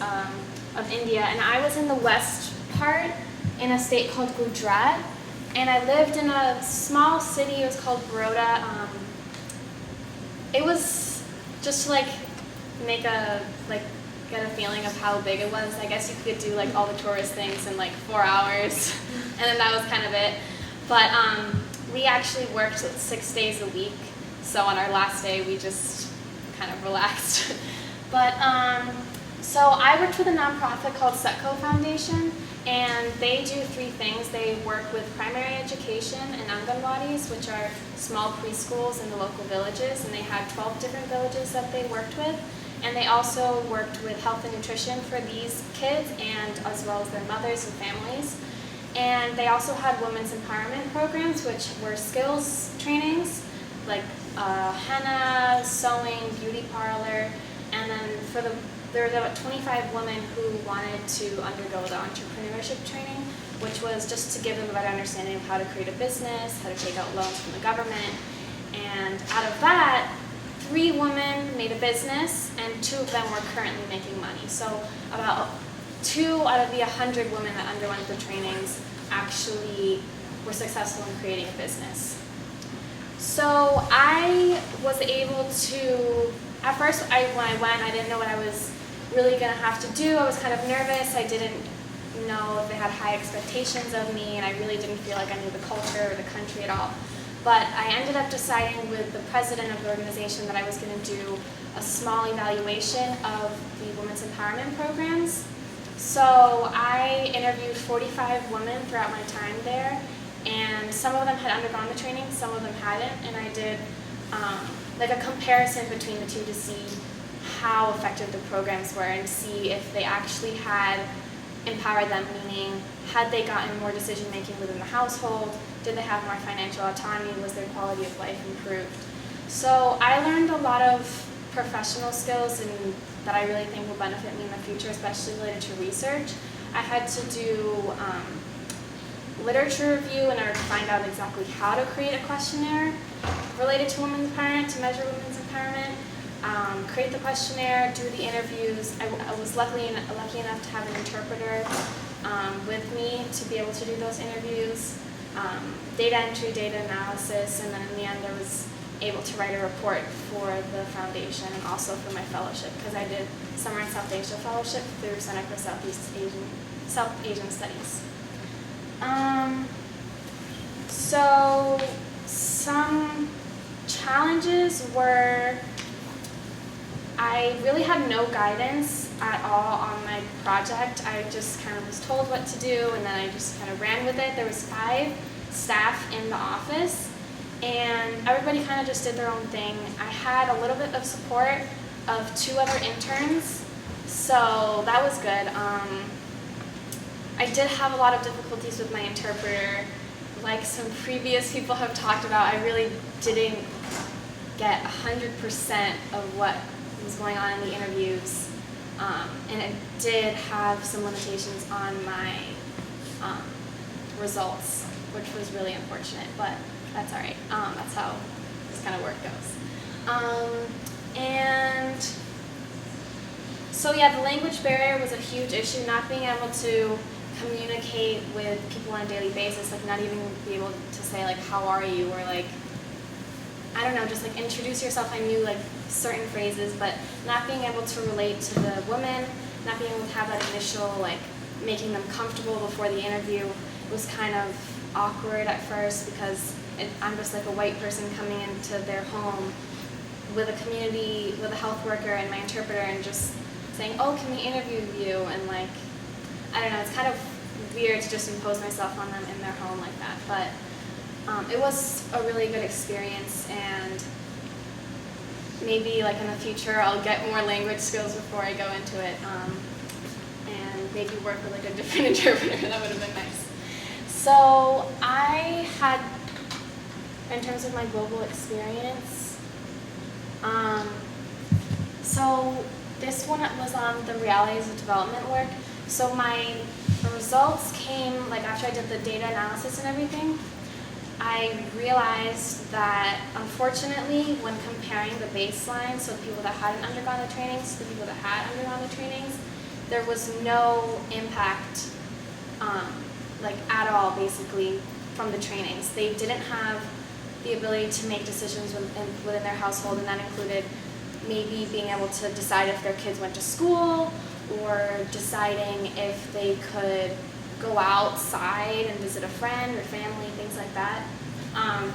of India. And I was in the west part in a state called Gujarat. And I lived in a small city. It was called Baroda. It was just to get a feeling of how big it was. I guess you could do like all the tourist things in like 4 hours, and then that was kind of it. But we actually worked 6 days a week. So on our last day, we just kind of relaxed. But So I worked with a nonprofit called Setco Foundation, and they do 3 things. They work with primary education and Anganwadis, which are small preschools in the local villages, and they had 12 different villages that they worked with. And they also worked with health and nutrition for these kids, and as well as their mothers and families. And they also had women's empowerment programs, which were skills trainings, like henna, sewing, beauty parlor, and then there were about 25 women who wanted to undergo the entrepreneurship training, which was just to give them a better understanding of how to create a business, how to take out loans from the government. And out of that, 3 women made a business, and 2 of them were currently making money. So about 2 out of the 100 women that underwent the trainings actually were successful in creating a business. So I was able to, at first when I went, I didn't know what I was really going to have to do. I was kind of nervous. I didn't know if they had high expectations of me, and I really didn't feel like I knew the culture or the country at all. But I ended up deciding with the president of the organization that I was going to do a small evaluation of the women's empowerment programs. So I interviewed 45 women throughout my time there, and some of them had undergone the training, some of them hadn't, and I did like a comparison between the 2 to see how effective the programs were and see if they actually had empowered them, meaning had they gotten more decision making within the household, did they have more financial autonomy, was their quality of life improved. So I learned a lot of professional skills and that I really think will benefit me in the future, especially related to research. I had to do literature review in order to find out exactly how to create a questionnaire related to women's empowerment, to measure women's empowerment, create the questionnaire, do the interviews. I was lucky enough to have an interpreter with me to be able to do those interviews, data entry, data analysis, and then in the end I was able to write a report for the foundation and also for my fellowship, because I did Summer and South Asia Fellowship through Center for South Asian Studies. So some challenges were I really had no guidance at all on my project. I just kind of was told what to do, and then I just kind of ran with it. There was 5 staff in the office, and everybody kind of just did their own thing. I had a little bit of support of 2 other interns, so that was good. I did have a lot of difficulties with my interpreter. Like some previous people have talked about, I really didn't get 100% of what was going on in the interviews, and it did have some limitations on my results, which was really unfortunate, but that's all right. That's how this kind of work goes. And so yeah, the language barrier was a huge issue, not being able to communicate with people on a daily basis, like not even be able to say like, how are you, or like, I don't know, just like introduce yourself. I knew like certain phrases, but not being able to relate to the women, not being able to have that initial like making them comfortable before the interview was kind of awkward at first, because I'm just like a white person coming into their home with a community, with a health worker and my interpreter, and just saying, oh, can we interview you? And like, I don't know, it's kind of weird to just impose myself on them in their home like that, but it was a really good experience, and maybe like in the future I'll get more language skills before I go into it, and maybe work with like a different interpreter. That would have been nice. So I had, in terms of my global experience, so this one was on the realities of development work. So my results came like after I did the data analysis and everything. I realized that unfortunately when comparing the baseline, so the people that hadn't undergone the trainings to the people that had undergone the trainings, there was no impact like at all basically from the trainings. They didn't have the ability to make decisions within their household, and that included maybe being able to decide if their kids went to school, or deciding if they could go outside and visit a friend or family, things like that.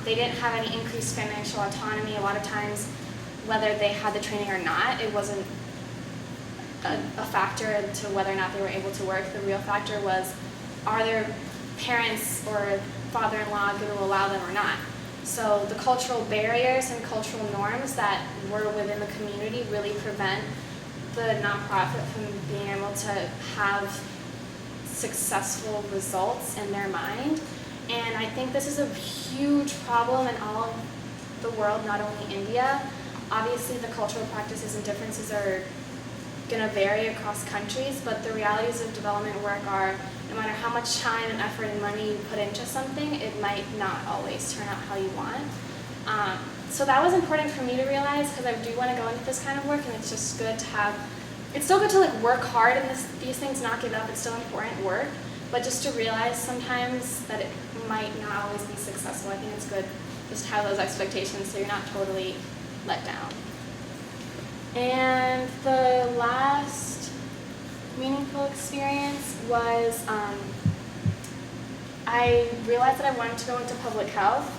They didn't have any increased financial autonomy. A lot of times, whether they had the training or not, it wasn't a factor to whether or not they were able to work. The real factor was, are their parents or father-in-law going to allow them or not? So the cultural barriers and cultural norms that were within the community really prevent the nonprofit from being able to have successful results in their mind. And I think this is a huge problem in all of the world, not only India. Obviously the cultural practices and differences are going to vary across countries, but the realities of development work are, no matter how much time and effort and money you put into something, it might not always turn out how you want. So that was important for me to realize, because I do want to go into this kind of work, and it's just good to have, it's still good to like work hard in these things, not give up, it's still important work, but just to realize sometimes that it might not always be successful. I think it's good just to have those expectations so you're not totally let down. And the last meaningful experience was I realized that I wanted to go into public health.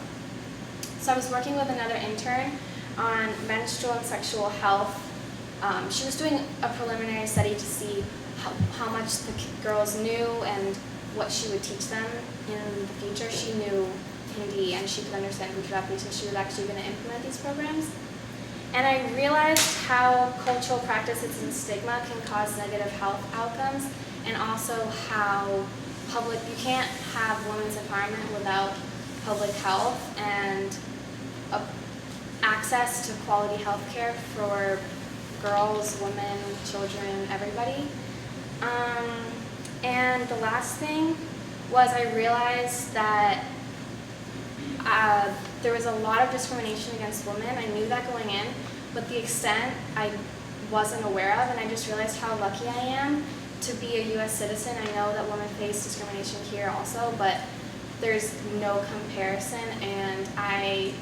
So I was working with another intern on menstrual and sexual health. She was doing a preliminary study to see how much the girls knew and what she would teach them in the future. She knew Hindi and she could understand Gujarati, so she was actually going to implement these programs. And I realized how cultural practices and stigma can cause negative health outcomes, and also how you can't have women's empowerment without public health and access to quality health care for girls, women, children, everybody. And the last thing was I realized that there was a lot of discrimination against women. I knew that going in, but the extent I wasn't aware of, and I just realized how lucky I am to be a US citizen. I know that women face discrimination here also, but there's no comparison, and I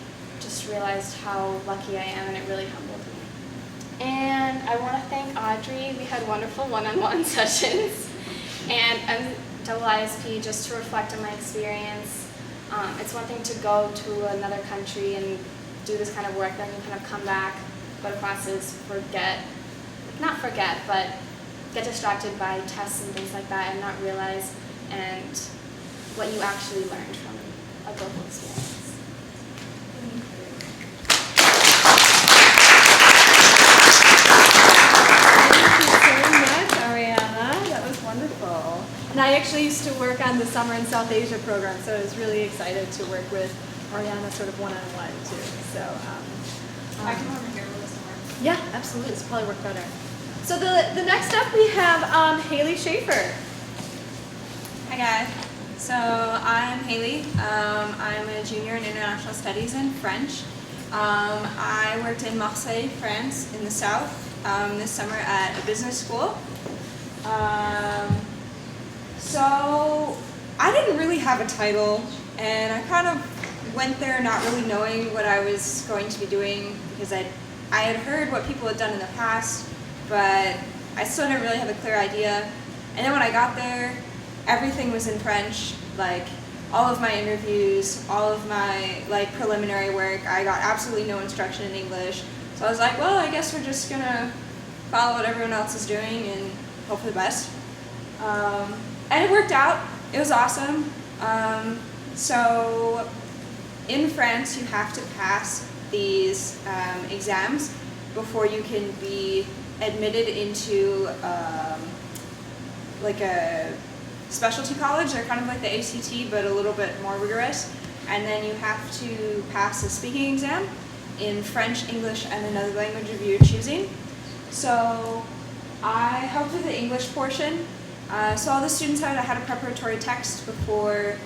just realized how lucky I am, and it really humbled me. And I want to thank Audrey. We had wonderful one-on-one sessions, and MIISP, just to reflect on my experience. It's one thing to go to another country and do this kind of work, then you kind of come back, go to classes, not forget, but get distracted by tests and things like that and not realize and what you actually learned from a global experience. Thank you so much, Ariana. That was wonderful. And I actually used to work on the Summer in South Asia program, so I was really excited to work with Ariana sort of one-on-one too. So I come over here with this more. yeah, absolutely. This will probably work better. So the next up we have Haley Schaefer. Hi guys. So I'm Haley. I'm a junior in international studies and French. I worked in Marseille, France, in the south this summer at a business school. So I didn't really have a title, and I kind of went there not really knowing what I was going to be doing, because I had heard what people had done in the past, but I still didn't really have a clear idea. And then when I got there, everything was in French, like all of my interviews, all of my like preliminary work. I got absolutely no instruction in English. So I was like, well, I guess we're just gonna follow what everyone else is doing and hope for the best. And it worked out. It was awesome. So in France, you have to pass these exams before you can be admitted into like a specialty college. They're kind of like the ACT, but a little bit more rigorous. And then you have to pass a speaking exam in French, English, and another language of your choosing. So I helped with the English portion. So all the students had a preparatory text before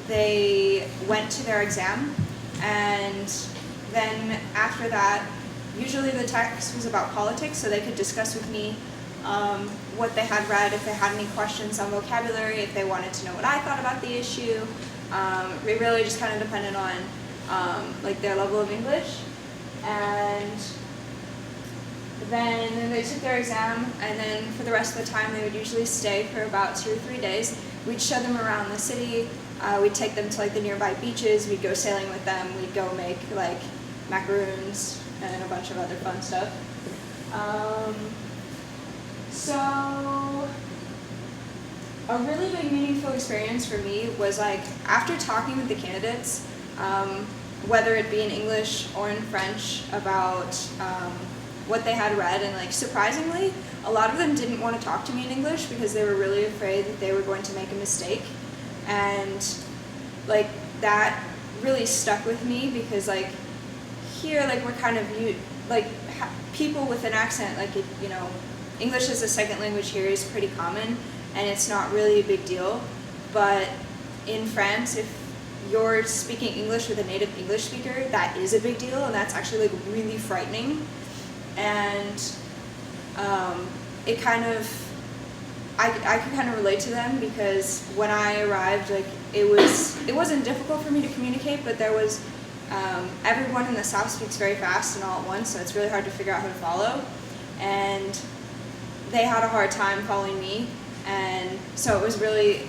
they went to their exam. And then after that, usually the text was about politics, so they could discuss with me what they had read, if they had any questions on vocabulary, if they wanted to know what I thought about the issue. It really just kind of depended on like their level of English. And then they took their exam, and then for the rest of the time they would usually stay for about 2 or 3 days. We'd show them around the city, we'd take them to like the nearby beaches, we'd go sailing with them, we'd go make like macaroons and a bunch of other fun stuff. So a really big meaningful experience for me was like after talking with the candidates, whether it be in English or in French about what they had read, and like surprisingly, a lot of them didn't want to talk to me in English because they were really afraid that they were going to make a mistake, and like that really stuck with me because like here like we're kind of people with an accent, like you know, English as a second language here is pretty common and it's not really a big deal, but in France if you're speaking English with a native English speaker, that is a big deal, and that's actually like really frightening. And it kind of, I could kind of relate to them because when I arrived, like it wasn't difficult for me to communicate, but there was everyone in the South speaks very fast and all at once, so it's really hard to figure out how to follow. And they had a hard time following me, and so it was really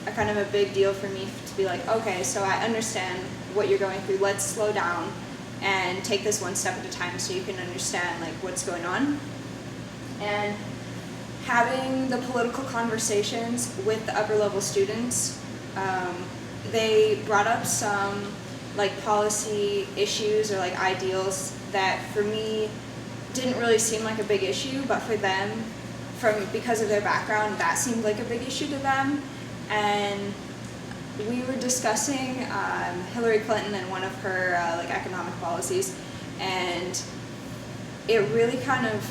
a kind of a big deal for me to be like, okay, so I understand what you're going through. Let's slow down and take this one step at a time so you can understand like what's going on. And having the political conversations with the upper level students, they brought up some like policy issues or like ideals that for me didn't really seem like a big issue, but for them, because of their background, that seemed like a big issue to them. And we were discussing Hillary Clinton and one of her like economic policies, and it really kind of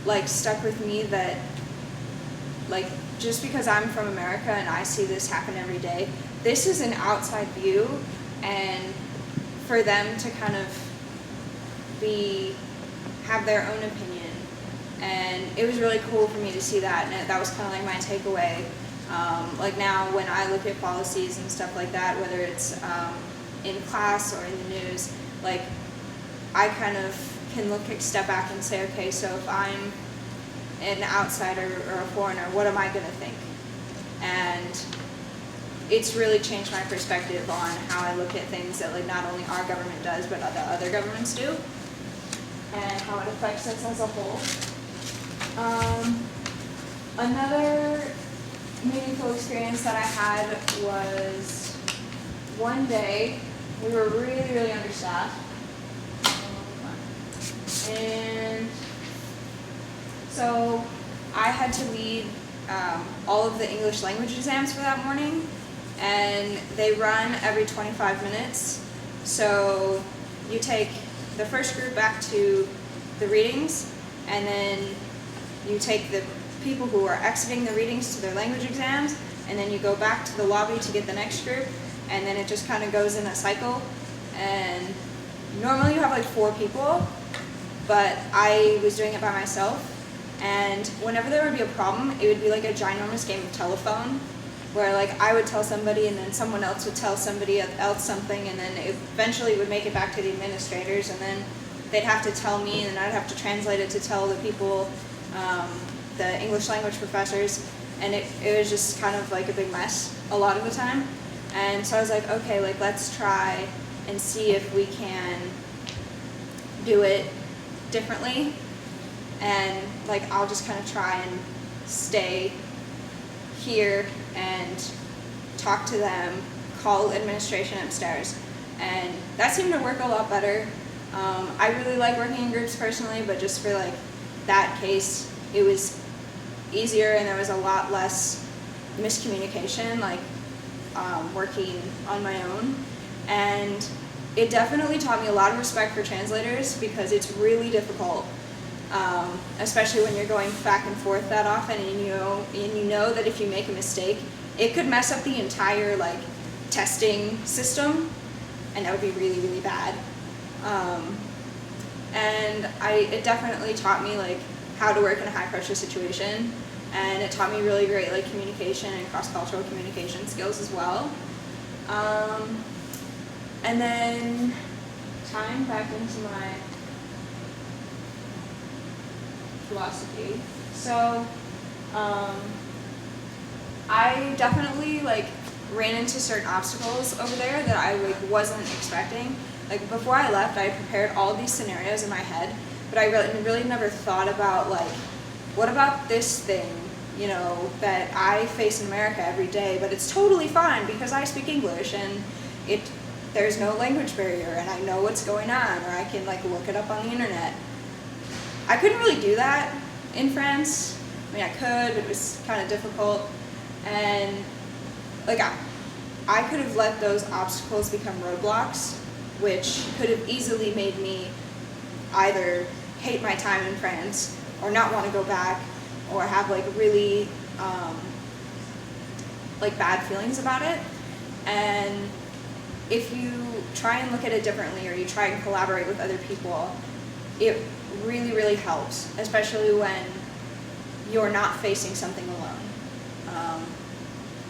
like stuck with me that like just because I'm from America and I see this happen every day, this is an outside view, and for them to kind of have their own opinion. And it was really cool for me to see that, and that was kind of like my takeaway. Like now when I look at policies and stuff like that, whether it's in class or in the news, like I kind of can step back and say, okay, so if I'm an outsider or a foreigner, what am I going to think? And it's really changed my perspective on how I look at things that like not only our government does, but other governments do, and how it affects us as a whole. Another meaningful experience that I had was one day we were really, really understaffed, and so I had to lead all of the English language exams for that morning, and they run every 25 minutes. So you take the first group back to the readings, and then you take the people who are exiting the readings to their language exams, and then you go back to the lobby to get the next group, and then it just kind of goes in a cycle. And normally you have like 4 people, but I was doing it by myself, and whenever there would be a problem, it would be like a ginormous game of telephone, where like I would tell somebody and then someone else would tell somebody else something, and then eventually it would make it back to the administrators, and then they'd have to tell me, and then I'd have to translate it to tell the people, the English language professors, and it was just kind of like a big mess a lot of the time. And so I was like, okay, like let's try and see if we can do it differently, and like I'll just kind of try and stay here and talk to them, call administration upstairs, and that seemed to work a lot better. I really like working in groups personally, but just for like that case, it was easier and there was a lot less miscommunication, like working on my own. And it definitely taught me a lot of respect for translators, because it's really difficult, especially when you're going back and forth that often, and you know that if you make a mistake, it could mess up the entire like testing system, and that would be really, really bad. And it definitely taught me like how to work in a high pressure situation, and it taught me really great like communication and cross-cultural communication skills as well. And then tying back into my philosophy, so I definitely like ran into certain obstacles over there that I like wasn't expecting. Like before I left, I prepared all these scenarios in my head, but I really never thought about like what about this thing, you know, that I face in America every day, but it's totally fine because I speak English and there's no language barrier and I know what's going on, or I can like look it up on the internet. I couldn't really do that in France. I mean, I could, but it was kind of difficult. And like I could have let those obstacles become roadblocks, which could have easily made me either hate my time in France or not want to go back, or have like really like bad feelings about it. And if you try and look at it differently, or you try and collaborate with other people, it really, really helps, especially when you're not facing something alone.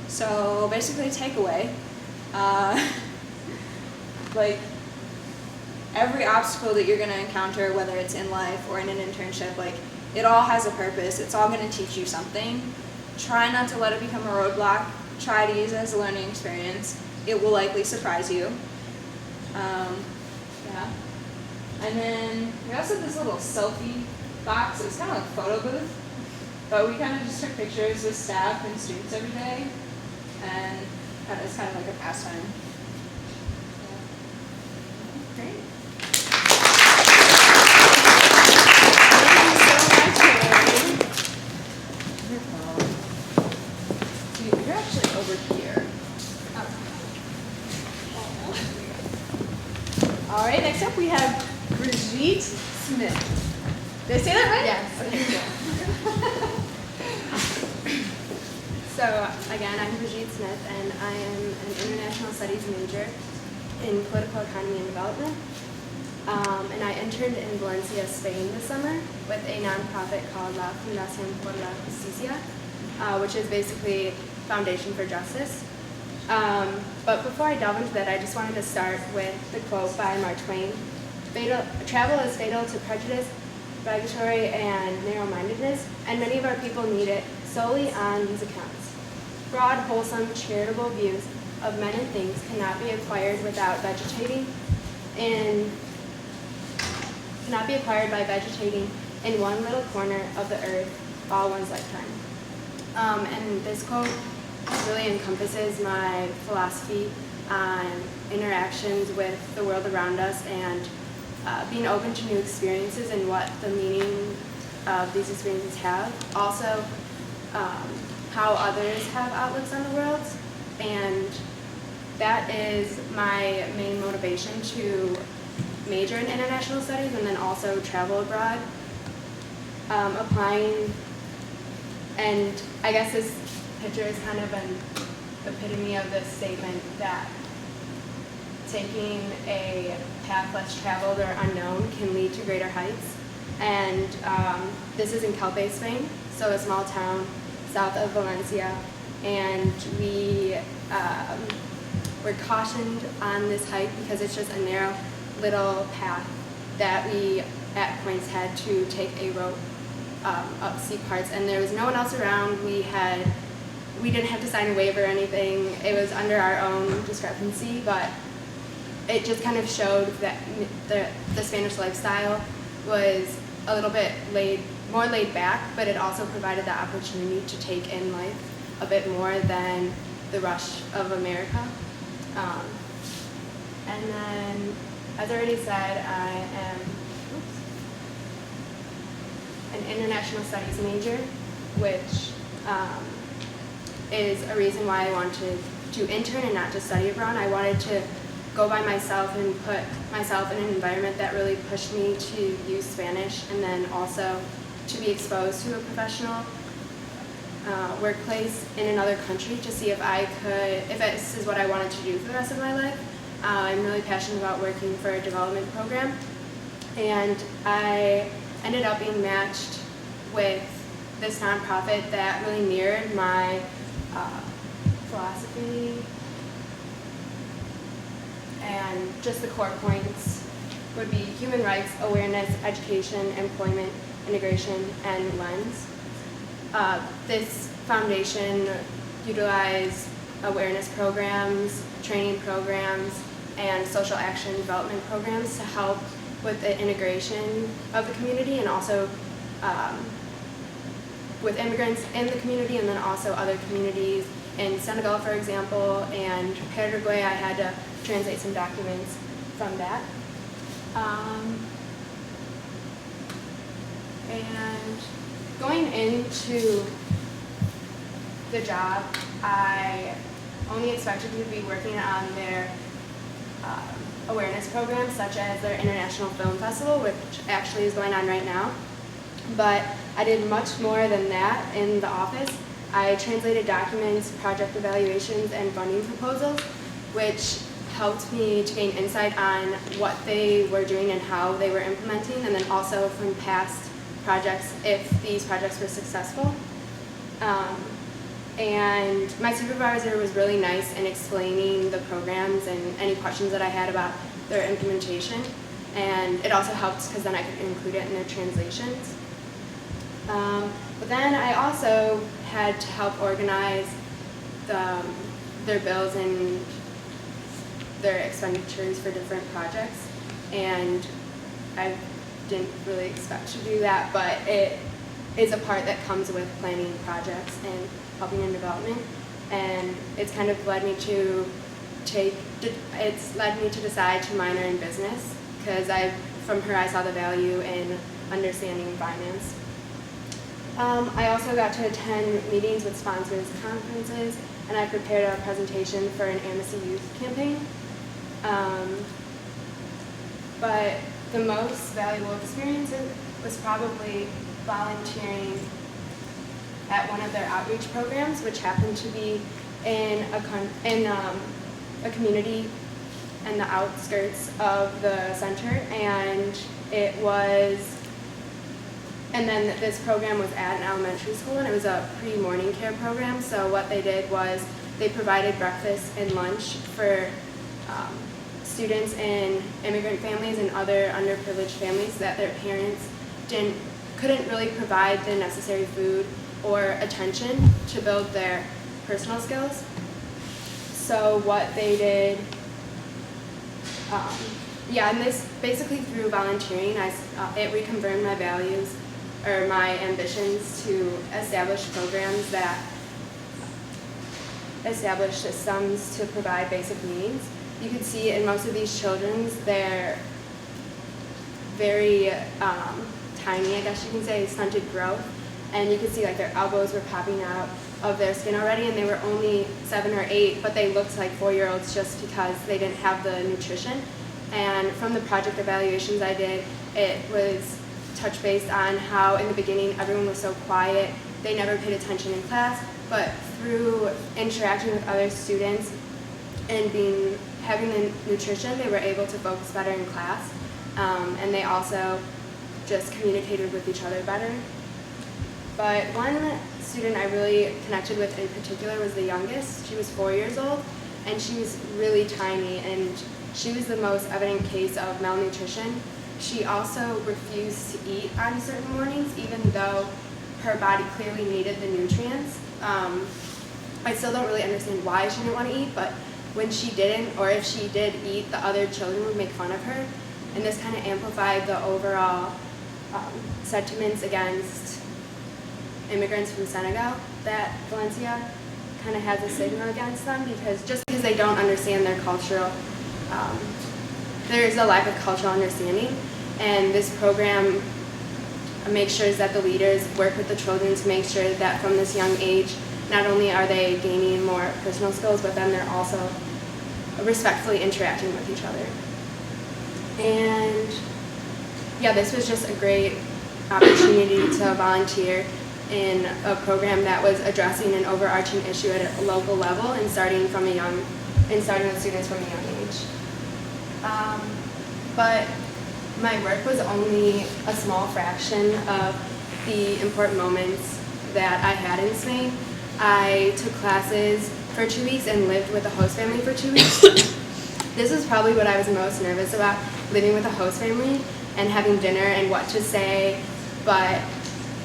So basically, takeaway, like every obstacle that you're going to encounter, whether it's in life or in an internship, like it all has a purpose. It's all going to teach you something. Try not to let it become a roadblock. Try to use it as a learning experience. It will likely surprise you. Yeah. And then we also had this little selfie box. It was kind of like a photo booth, but we kind of just took pictures with staff and students every day, and it's kind of like a pastime. Yeah. Great. You're actually over here. All right, next up we have Brigitte Smith. Did I say that right? Yes. Okay, cool. So again, I'm Brigitte Smith, and I am an international studies major in political economy and development. And I interned in Valencia, Spain this summer with a nonprofit called La Fundación por la Justicia, which is basically Foundation for Justice. But before I delve into that, I just wanted to start with the quote by Mark Twain. Travel is fatal to prejudice, bigotry, and narrow-mindedness, and many of our people need it solely on these accounts. Broad, wholesome, charitable views of men and things cannot be acquired by vegetating in one little corner of the earth all one's lifetime. And this quote really encompasses my philosophy on interactions with the world around us, and being open to new experiences and what the meaning of these experiences have. Also, how others have outlooks on the world, and that is my main motivation to major in international studies and then also travel abroad. Applying, and I guess this picture is kind of an epitome of this statement that taking a path less traveled or unknown can lead to greater heights. And this is in Calpe, Spain, so a small town south of Valencia, and we were cautioned on this hike because it's just a narrow little path that we at points had to take a rope up steep parts, and there was no one else around. We didn't have to sign a waiver or anything. It was under our own discrepancy, but it just kind of showed that the Spanish lifestyle was a little bit more laid back, but it also provided the opportunity to take in life a bit more than the rush of America. And then, as I already said, I am an international studies major, which is a reason why I wanted to intern and not just study abroad. I wanted to go by myself and put myself in an environment that really pushed me to use Spanish, and then also to be exposed to a professional workplace in another country to see if this is what I wanted to do for the rest of my life. I'm really passionate about working for a development program, and I ended up being matched with this nonprofit that really mirrored my philosophy, and just the core points would be human rights, awareness, education, employment, integration, and lens. This foundation utilized awareness programs, training programs, and social action development programs to help with the integration of the community, and also with immigrants in the community and then also other communities in Senegal, for example, and Paraguay. I had to translate some documents from that. And going into the job, I only expected to be working on their awareness programs, such as their International Film Festival, which actually is going on right now. But I did much more than that in the office. I translated documents, project evaluations, and funding proposals, which helped me to gain insight on what they were doing and how they were implementing, and then also from past projects if these projects were successful. And my supervisor was really nice in explaining the programs and any questions that I had about their implementation. And it also helped because then I could include it in their translations. But then I also had to help organize their bills and their expenditures for different projects. And I didn't really expect to do that, but it is a part that comes with planning projects and helping in development. And it's kind of led me to decide to minor in business, because from her I saw the value in understanding finance. I also got to attend meetings with sponsors, conferences, and I prepared a presentation for an Amnesty Youth campaign. But the most valuable experience was probably volunteering at one of their outreach programs, which happened to be in a community in the outskirts of the center, and then this program was at an elementary school, and it was a pre-morning care program. So what they did was they provided breakfast and lunch for students in immigrant families and other underprivileged families that their parents couldn't really provide the necessary food or attention to build their personal skills. So what they did, and this basically through volunteering, it reconfirmed my values or my ambitions to establish programs that establish systems to provide basic needs. You can see in most of these children, they're very tiny, I guess you can say, stunted growth. And you can see like their elbows were popping out of their skin already, and they were only 7 or 8, but they looked like 4-year-olds just because they didn't have the nutrition. And from the project evaluations I did, it was touch based on how in the beginning everyone was so quiet, they never paid attention in class, but through interacting with other students and having the nutrition, they were able to focus better in class, and they also just communicated with each other better. But one student I really connected with in particular was the youngest. She was 4 years old, and she was really tiny, and she was the most evident case of malnutrition. She also refused to eat on certain mornings, even though her body clearly needed the nutrients. I still don't really understand why she didn't want to eat, but when she didn't, or if she did eat, the other children would make fun of her. And this kind of amplified the overall sentiments against immigrants from Senegal that Valencia kind of has a stigma against them, because they don't understand their cultural, there is a lack of cultural understanding. And this program makes sure that the leaders work with the children to make sure that from this young age, not only are they gaining more personal skills, but then they're also respectfully interacting with each other. And yeah, this was just a great opportunity to volunteer in a program that was addressing an overarching issue at a local level and starting with students from a young age. But my work was only a small fraction of the important moments that I had in Spain. I took classes for 2 weeks and lived with a host family for 2 weeks. This is probably what I was most nervous about, living with a host family and having dinner and what to say, but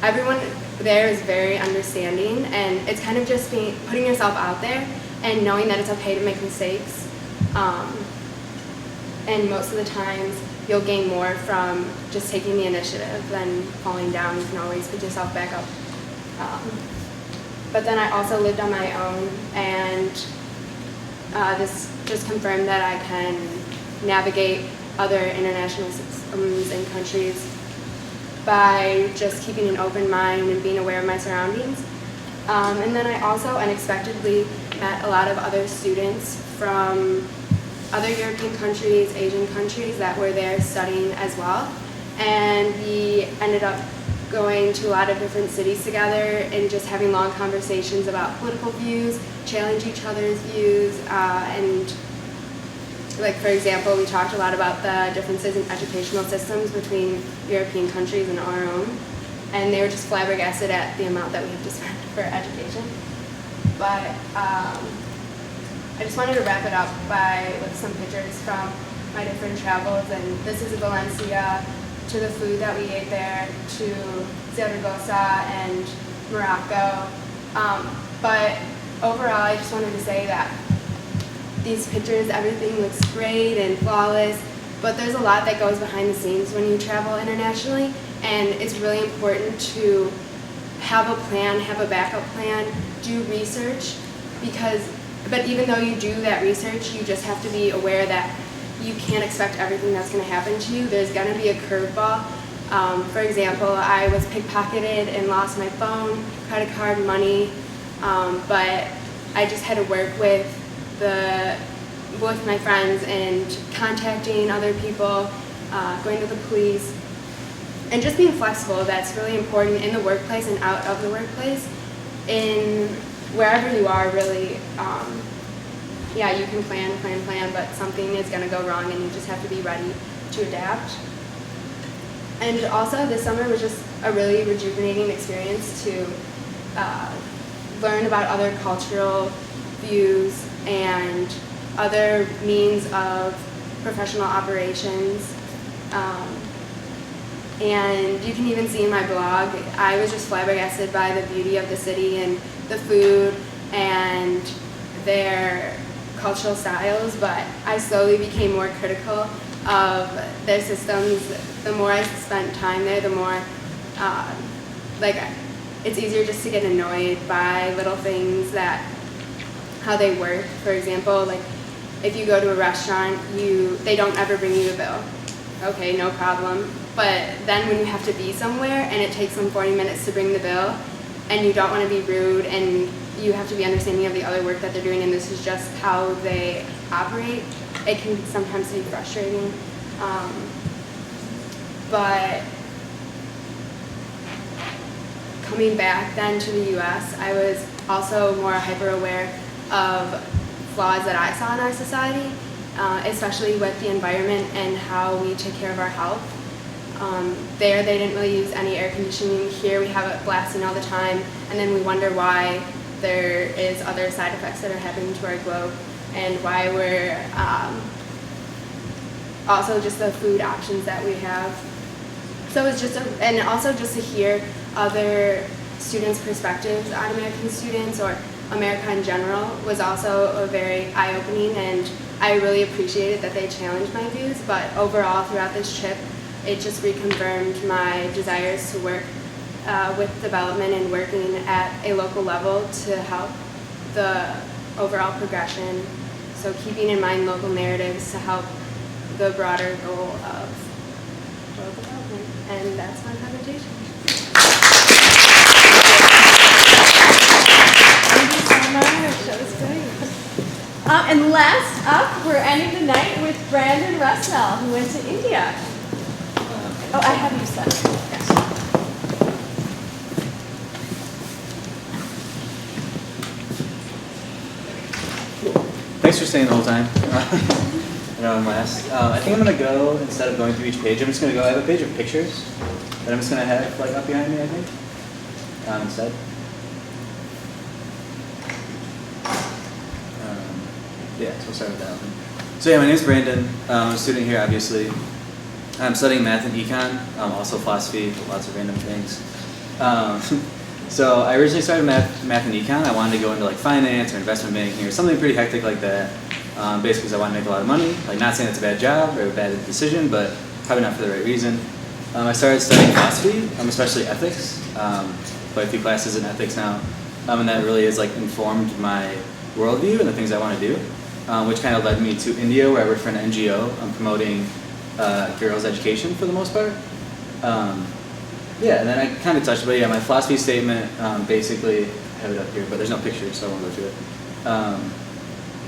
everyone there is very understanding, and it's kind of just putting yourself out there and knowing that it's okay to make mistakes. And most of the times you'll gain more from just taking the initiative than falling down. You can always pick yourself back up. But then I also lived on my own, and this just confirmed that I can navigate other international systems and countries by just keeping an open mind and being aware of my surroundings. And then I also unexpectedly met a lot of other students from other European countries, Asian countries that were there studying as well. And we ended up going to a lot of different cities together and just having long conversations about political views, challenge each other's views, and like for example, we talked a lot about the differences in educational systems between European countries and our own. And they were just flabbergasted at the amount that we have to spend for education. But I just wanted to wrap it up with some pictures from my different travels. And this is Valencia, to the food that we ate there, to Zaragoza and Morocco. But overall, I just wanted to say that these pictures, everything looks great and flawless, but there's a lot that goes behind the scenes when you travel internationally, and it's really important to have a plan, have a backup plan, do research, but even though you do that research, you just have to be aware that you can't expect everything that's going to happen to you. There's going to be a curveball. For example, I was pickpocketed and lost my phone, credit card, money, but I just had to work with my friends and contacting other people, going to the police, and just being flexible. That's really important in the workplace and out of the workplace. In wherever you are, really, yeah, you can plan, but something is going to go wrong and you just have to be ready to adapt. And also this summer was just a really rejuvenating experience to learn about other cultural views and other means of professional operations. And you can even see in my blog, I was just flabbergasted by the beauty of the city and the food and their cultural styles, but I slowly became more critical of their systems. The more I spent time there, the more it's easier just to get annoyed by little things, how they work. For example, like if you go to a restaurant, they don't ever bring you a bill. Okay, no problem. But then when you have to be somewhere and it takes them 40 minutes to bring the bill, and you don't want to be rude, and you have to be understanding of the other work that they're doing, and this is just how they operate, it can sometimes be frustrating. But coming back then to the US, I was also more hyper aware of flaws that I saw in our society, especially with the environment and how we take care of our health. There they didn't really use any air conditioning. Here we have it blasting all the time, and then we wonder why there is other side effects that are happening to our globe, and why we're also just the food options that we have. So it's just and also just to hear other students' perspectives on American students or America in general was also a very eye-opening, and I really appreciated that they challenged my views. But overall, throughout this trip, it just reconfirmed my desires to work with development and working at a local level to help the overall progression. So keeping in mind local narratives to help the broader goal of world development. And that's my presentation. Thank you so much. That was great. And last up, we're ending the night with Brandon Russell, who went to India. Oh, I have you set. Yes. Thanks for staying the whole time. Around last. I think I'm going to go, instead of going through each page, I'm just going to go, I have a page of pictures that I'm just going to have like up behind me, I think, instead. Yeah, so we'll start with that one. So yeah, my name's Brandon. I'm a student here, obviously. I'm studying math and econ, also philosophy, lots of random things. So I originally started math and econ. I wanted to go into like finance or investment banking or something pretty hectic like that. Basically because I want to make a lot of money. Like, not saying it's a bad job or a bad decision, but probably not for the right reason. I started studying philosophy, especially ethics. quite a few classes in ethics now, and that really has like informed my worldview and the things I want to do, which kind of led me to India, where I work for an NGO promoting girls' education for the most part. Yeah, and then I kind of touched, but yeah, my philosophy statement, basically, I have it up here, but there's no picture, so I won't go through it.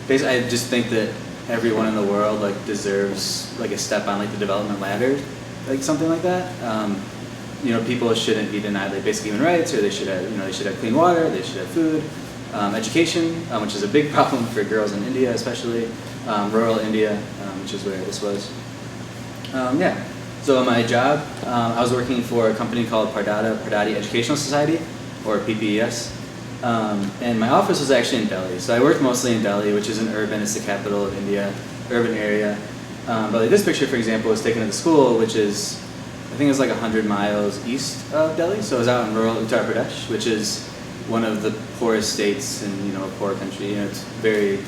Basically, I just think that everyone in the world like deserves like a step on like the development ladder, like something like that. You know, people shouldn't be denied like basic human rights, or they should have, you know, they should have clean water, they should have food, education, which is a big problem for girls in India, especially rural India, which is where this was. Yeah. So my job, I was working for a company called Pardati Educational Society, or PPES, and my office was actually in Delhi. So I worked mostly in Delhi, which is an urban, it's the capital of India, urban area. But like this picture, for example, was taken at the school, which is, I think it was like 100 miles east of Delhi. So it was out in rural Uttar Pradesh, which is one of the poorest states in, you know, a poor country. You know, it's a very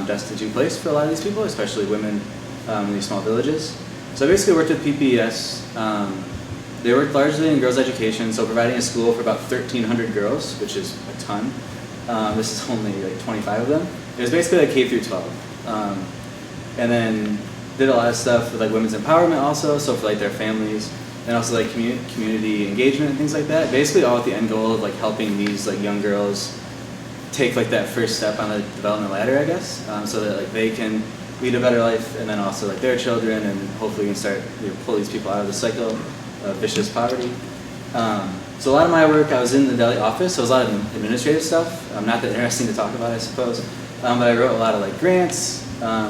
destitute place for a lot of these people, especially women in these small villages. So I basically worked with PPES. They worked largely in girls' education, so providing a school for about 1,300 girls, which is a ton. This is only like 25 of them. It was basically like K through 12. And then did a lot of stuff with like women's empowerment also, so for like their families, and also like community engagement and things like that. Basically all with the end goal of like helping these like young girls take like that first step on the development ladder, I guess, so that like they can lead a better life, and then also like their children, and hopefully we can start, you know, pull these people out of the cycle of vicious poverty. So a lot of my work, I was in the Delhi office, so it was a lot of administrative stuff, not that interesting to talk about, I suppose, but I wrote a lot of like grants,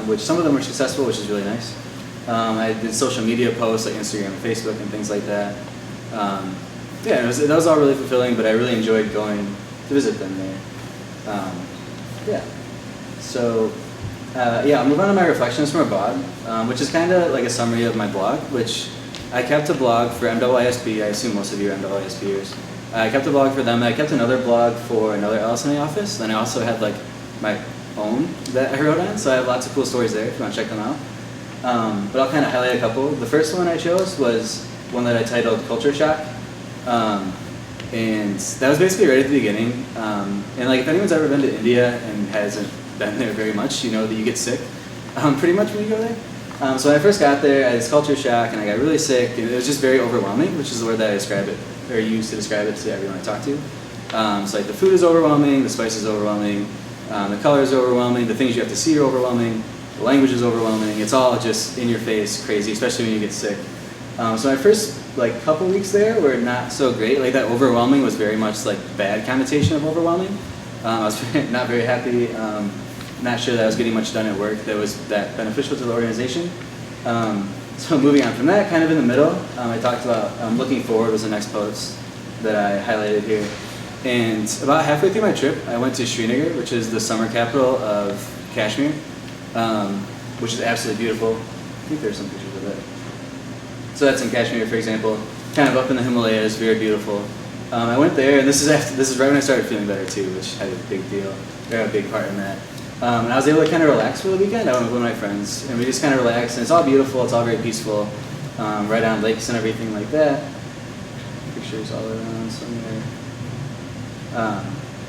which some of them were successful, which is really nice. I did social media posts like Instagram and Facebook and things like that. Yeah, that was all really fulfilling, but I really enjoyed going to visit them there. Yeah, so yeah, I'll move on to my reflections from a blog, which is kind of like a summary of my blog, which I kept a blog for MIISP. I assume most of you are MIISPers. I kept a blog for them. I kept another blog for another LSMA office. Then I also had like my own that I wrote on, so I have lots of cool stories there if you want to check them out. But I'll kind of highlight a couple. The first one I chose was one that I titled Culture Shock. And that was basically right at the beginning. And like if anyone's ever been to India and hasn't been there very much, you know that you get sick pretty much when you go there. So when I first got there, I had this culture shock and I got really sick, and it was just very overwhelming, which is the word that I describe it, or use to describe it to everyone I talk to. So like the food is overwhelming, the spice is overwhelming, the color is overwhelming, the things you have to see are overwhelming, the language is overwhelming. It's all just in your face, crazy, especially when you get sick. So my first like couple weeks there were not so great. Like that overwhelming was very much like bad connotation of overwhelming. I was not very happy. Not sure that I was getting much done at work that was that beneficial to the organization. So moving on from that, kind of in the middle, I talked about looking forward was the next post that I highlighted here. And about halfway through my trip, I went to Srinagar, which is the summer capital of Kashmir, which is absolutely beautiful. I think there's some pictures of it. So that's in Kashmir, for example, kind of up in the Himalayas, very beautiful. I went there, and this is right when I started feeling better too, which had a big deal, or a big part in that. And I was able to kind of relax for the weekend. I went with my friends, and we just kind of relaxed, and it's all beautiful, it's all very peaceful, right on lakes and everything like that. Pictures all around somewhere.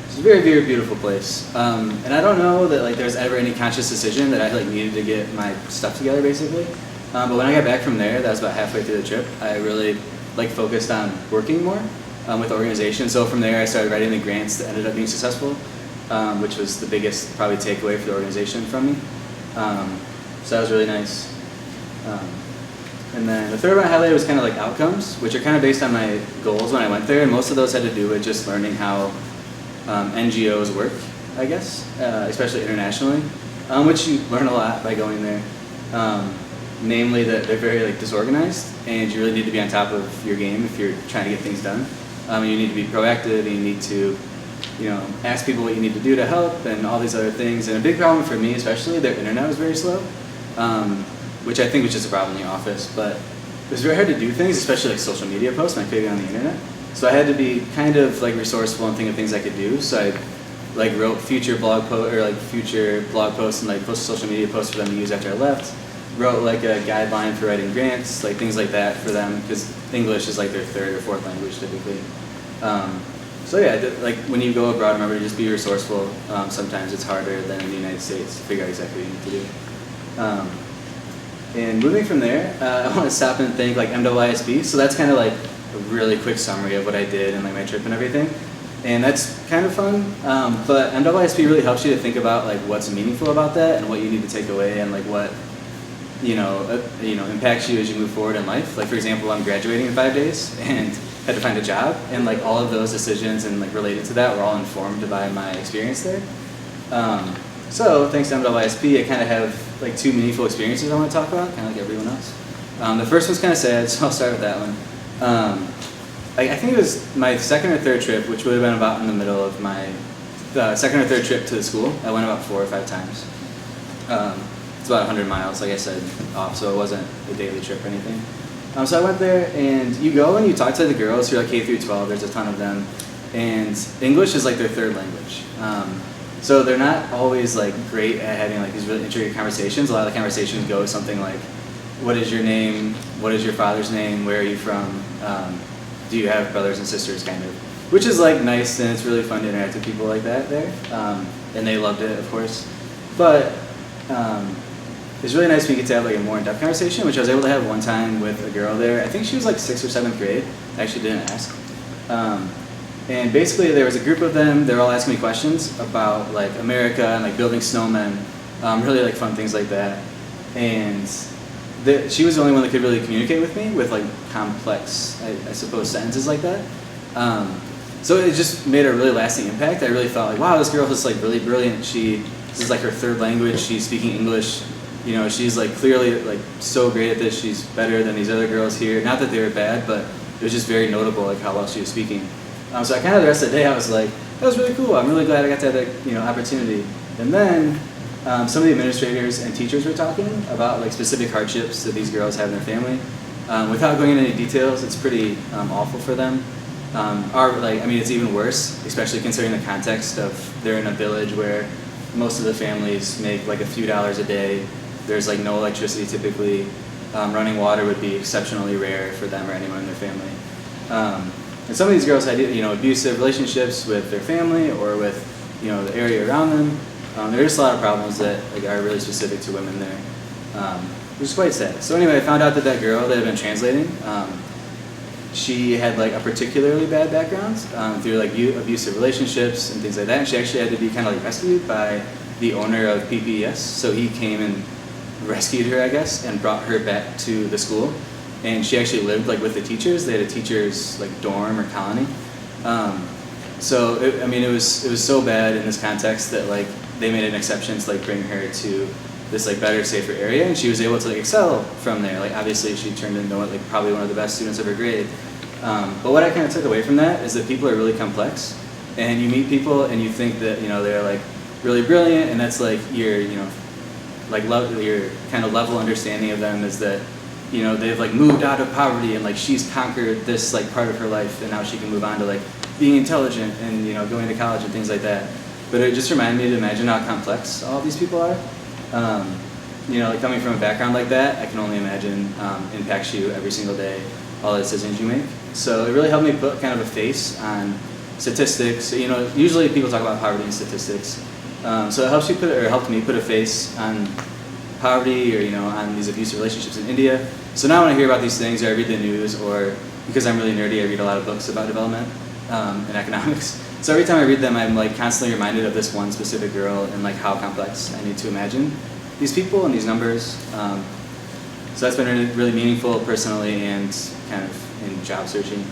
It's a very, very beautiful place. And I don't know that like there's ever any conscious decision that I like needed to get my stuff together, basically. But when I got back from there, that was about halfway through the trip, I really like focused on working more with the organization. So from there, I started writing the grants that ended up being successful, which was the biggest probably takeaway for the organization from me. So that was really nice. And then the third one I highlighted was kind of like outcomes, which are kind of based on my goals when I went there, and most of those had to do with just learning how NGOs work, I guess, especially internationally, which you learn a lot by going there. Namely that they're very like disorganized, and you really need to be on top of your game if you're trying to get things done. You need to be proactive, and you need to, you know, ask people what you need to do to help, and all these other things. And a big problem for me, especially, their internet was very slow, which I think was just a problem in the office. But it was very hard to do things, especially like social media posts when I couldn't get on the internet. So I had to be kind of like resourceful and think of things I could do. So I like wrote future blog posts and like posted social media posts for them to use after I left. Wrote like a guideline for writing grants, like things like that for them, because English is like their third or fourth language typically. So yeah, like when you go abroad, remember to just be resourceful. Sometimes it's harder than in the United States to figure out exactly what you need to do. And moving from there, I want to stop and thank like MIISP. So that's kind of like a really quick summary of what I did and like my trip and everything. And that's kind of fun. But MIISP really helps you to think about like what's meaningful about that and what you need to take away and like what impacts you as you move forward in life. Like for example, I'm graduating in 5 days and had to find a job, and like all of those decisions and like related to that were all informed by my experience there. So thanks to MIISP, I kind of have like 2 meaningful experiences I want to talk about, kind of like everyone else. The first one's kind of sad, so I'll start with that one. I think it was my second or third trip, which would have been about in the middle of my second or third trip to the school. I went about 4 or 5 times. It's about 100 miles, like I said, off, so it wasn't a daily trip or anything. So I went there, and you go and you talk to the girls who are like K through 12. There's a ton of them, and English is like their third language. So they're not always like great at having like these really intricate conversations. A lot of the conversations go something like, "What is your name? What is your father's name? Where are you from? Do you have brothers and sisters?" Kind of, which is like nice, and it's really fun to interact with people like that there. And they loved it, of course. But it's really nice when you get to have like a more in-depth conversation, which I was able to have one time with a girl there. I think she was like 6th or 7th grade. I actually didn't ask. And basically there was a group of them. They were all asking me questions about like America and like building snowmen, really like fun things like that. And she was the only one that could really communicate with me with like complex, I suppose, sentences like that. So it just made a really lasting impact. I really thought like, wow, this girl is like really brilliant. This is like her third language. She's speaking English. You know, she's like clearly like so great at this. She's better than these other girls here. Not that they were bad, but it was just very notable like how well she was speaking. So I kind of the rest of the day I was like, that was really cool. I'm really glad I got to have that opportunity. And then some of the administrators and teachers were talking about like specific hardships that these girls have in their family. Without going into any details, it's pretty awful for them. It's even worse, especially considering the context of they're in a village where most of the families make like a few dollars a day. There's like no electricity typically. Running water would be exceptionally rare for them or anyone in their family. And some of these girls had abusive relationships with their family or with the area around them. There's just a lot of problems that like are really specific to women there, which is quite sad. So anyway, I found out that girl that had been translating, she had like a particularly bad background through like abusive relationships and things like that. And she actually had to be kind of like rescued by the owner of PPES. So he came and rescued her, I guess, and brought her back to the school. And she actually lived like with the teachers. They had a teachers like dorm or colony. It was so bad in this context that like they made an exception to like bring her to this like better, safer area, and she was able to like excel from there. Like obviously she turned into like probably one of the best students of her grade. But what I kind of took away from that is that people are really complex, and you meet people and you think that they're like really brilliant, and that's like your kind of level understanding of them is that they've like moved out of poverty and like she's conquered this like part of her life and now she can move on to like being intelligent and going to college and things like that. But it just reminded me to imagine how complex all these people are. Like coming from a background like that, I can only imagine impacts you every single day, all the decisions you make. So it really helped me put kind of a face on statistics. Usually people talk about poverty and statistics. So it helped me put a face on poverty or on these abusive relationships in India. So now when I hear about these things or I read the news, or because I'm really nerdy, I read a lot of books about development and economics. So every time I read them, I'm like constantly reminded of this one specific girl and like how complex I need to imagine these people and these numbers. So that's been really meaningful personally and kind of in job searching.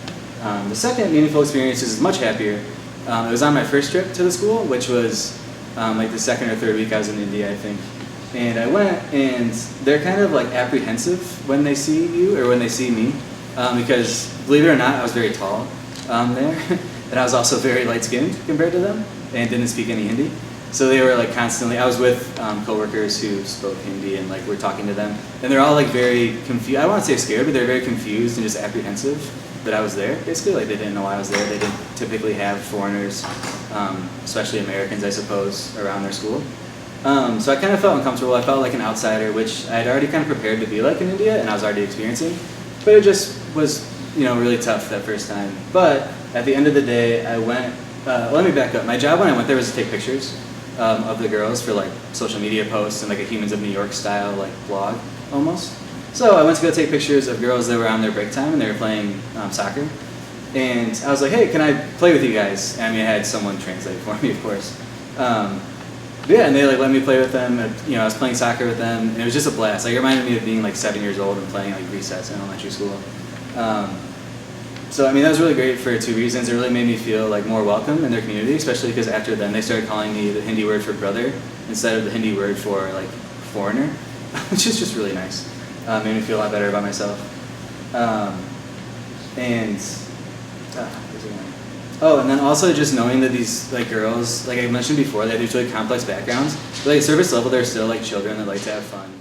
The second meaningful experience is much happier. It was on my first trip to the school, which was like the second or third week I was in India, I think. And I went, and they're kind of like apprehensive when they see you or when they see me, because believe it or not, I was very tall there, and I was also very light-skinned compared to them, and didn't speak any Hindi. So they were like constantly. I was with coworkers who spoke Hindi, and like we're talking to them, and they're all like very confused. I don't want to say scared, but they're very confused and just apprehensive that I was there. Basically, like they didn't know I was there. They didn't typically have foreigners, especially Americans, I suppose, around their school. So I kind of felt uncomfortable. I felt like an outsider, which I had already kind of prepared to be like in India, and I was already experiencing. But it just was really tough that first time. But at the end of the day, I went, let me back up. My job when I went there was to take pictures of the girls for like social media posts and like a Humans of New York style like blog almost. So I went to go take pictures of girls that were on their break time and they were playing soccer. And I was like, hey, can I play with you guys? And I mean, I had someone translate for me, of course. But yeah, and they like let me play with them. And, I was playing soccer with them, and it was just a blast. Like, it reminded me of being like 7 years old and playing like recess in elementary school. So I mean, that was really great for two reasons. It really made me feel like more welcome in their community, especially because after then they started calling me the Hindi word for brother instead of the Hindi word for like foreigner, which is just really nice. Made me feel a lot better about myself. And then also just knowing that these like girls, like I mentioned before, they have these really complex backgrounds, but like surface level they're still like children that like to have fun.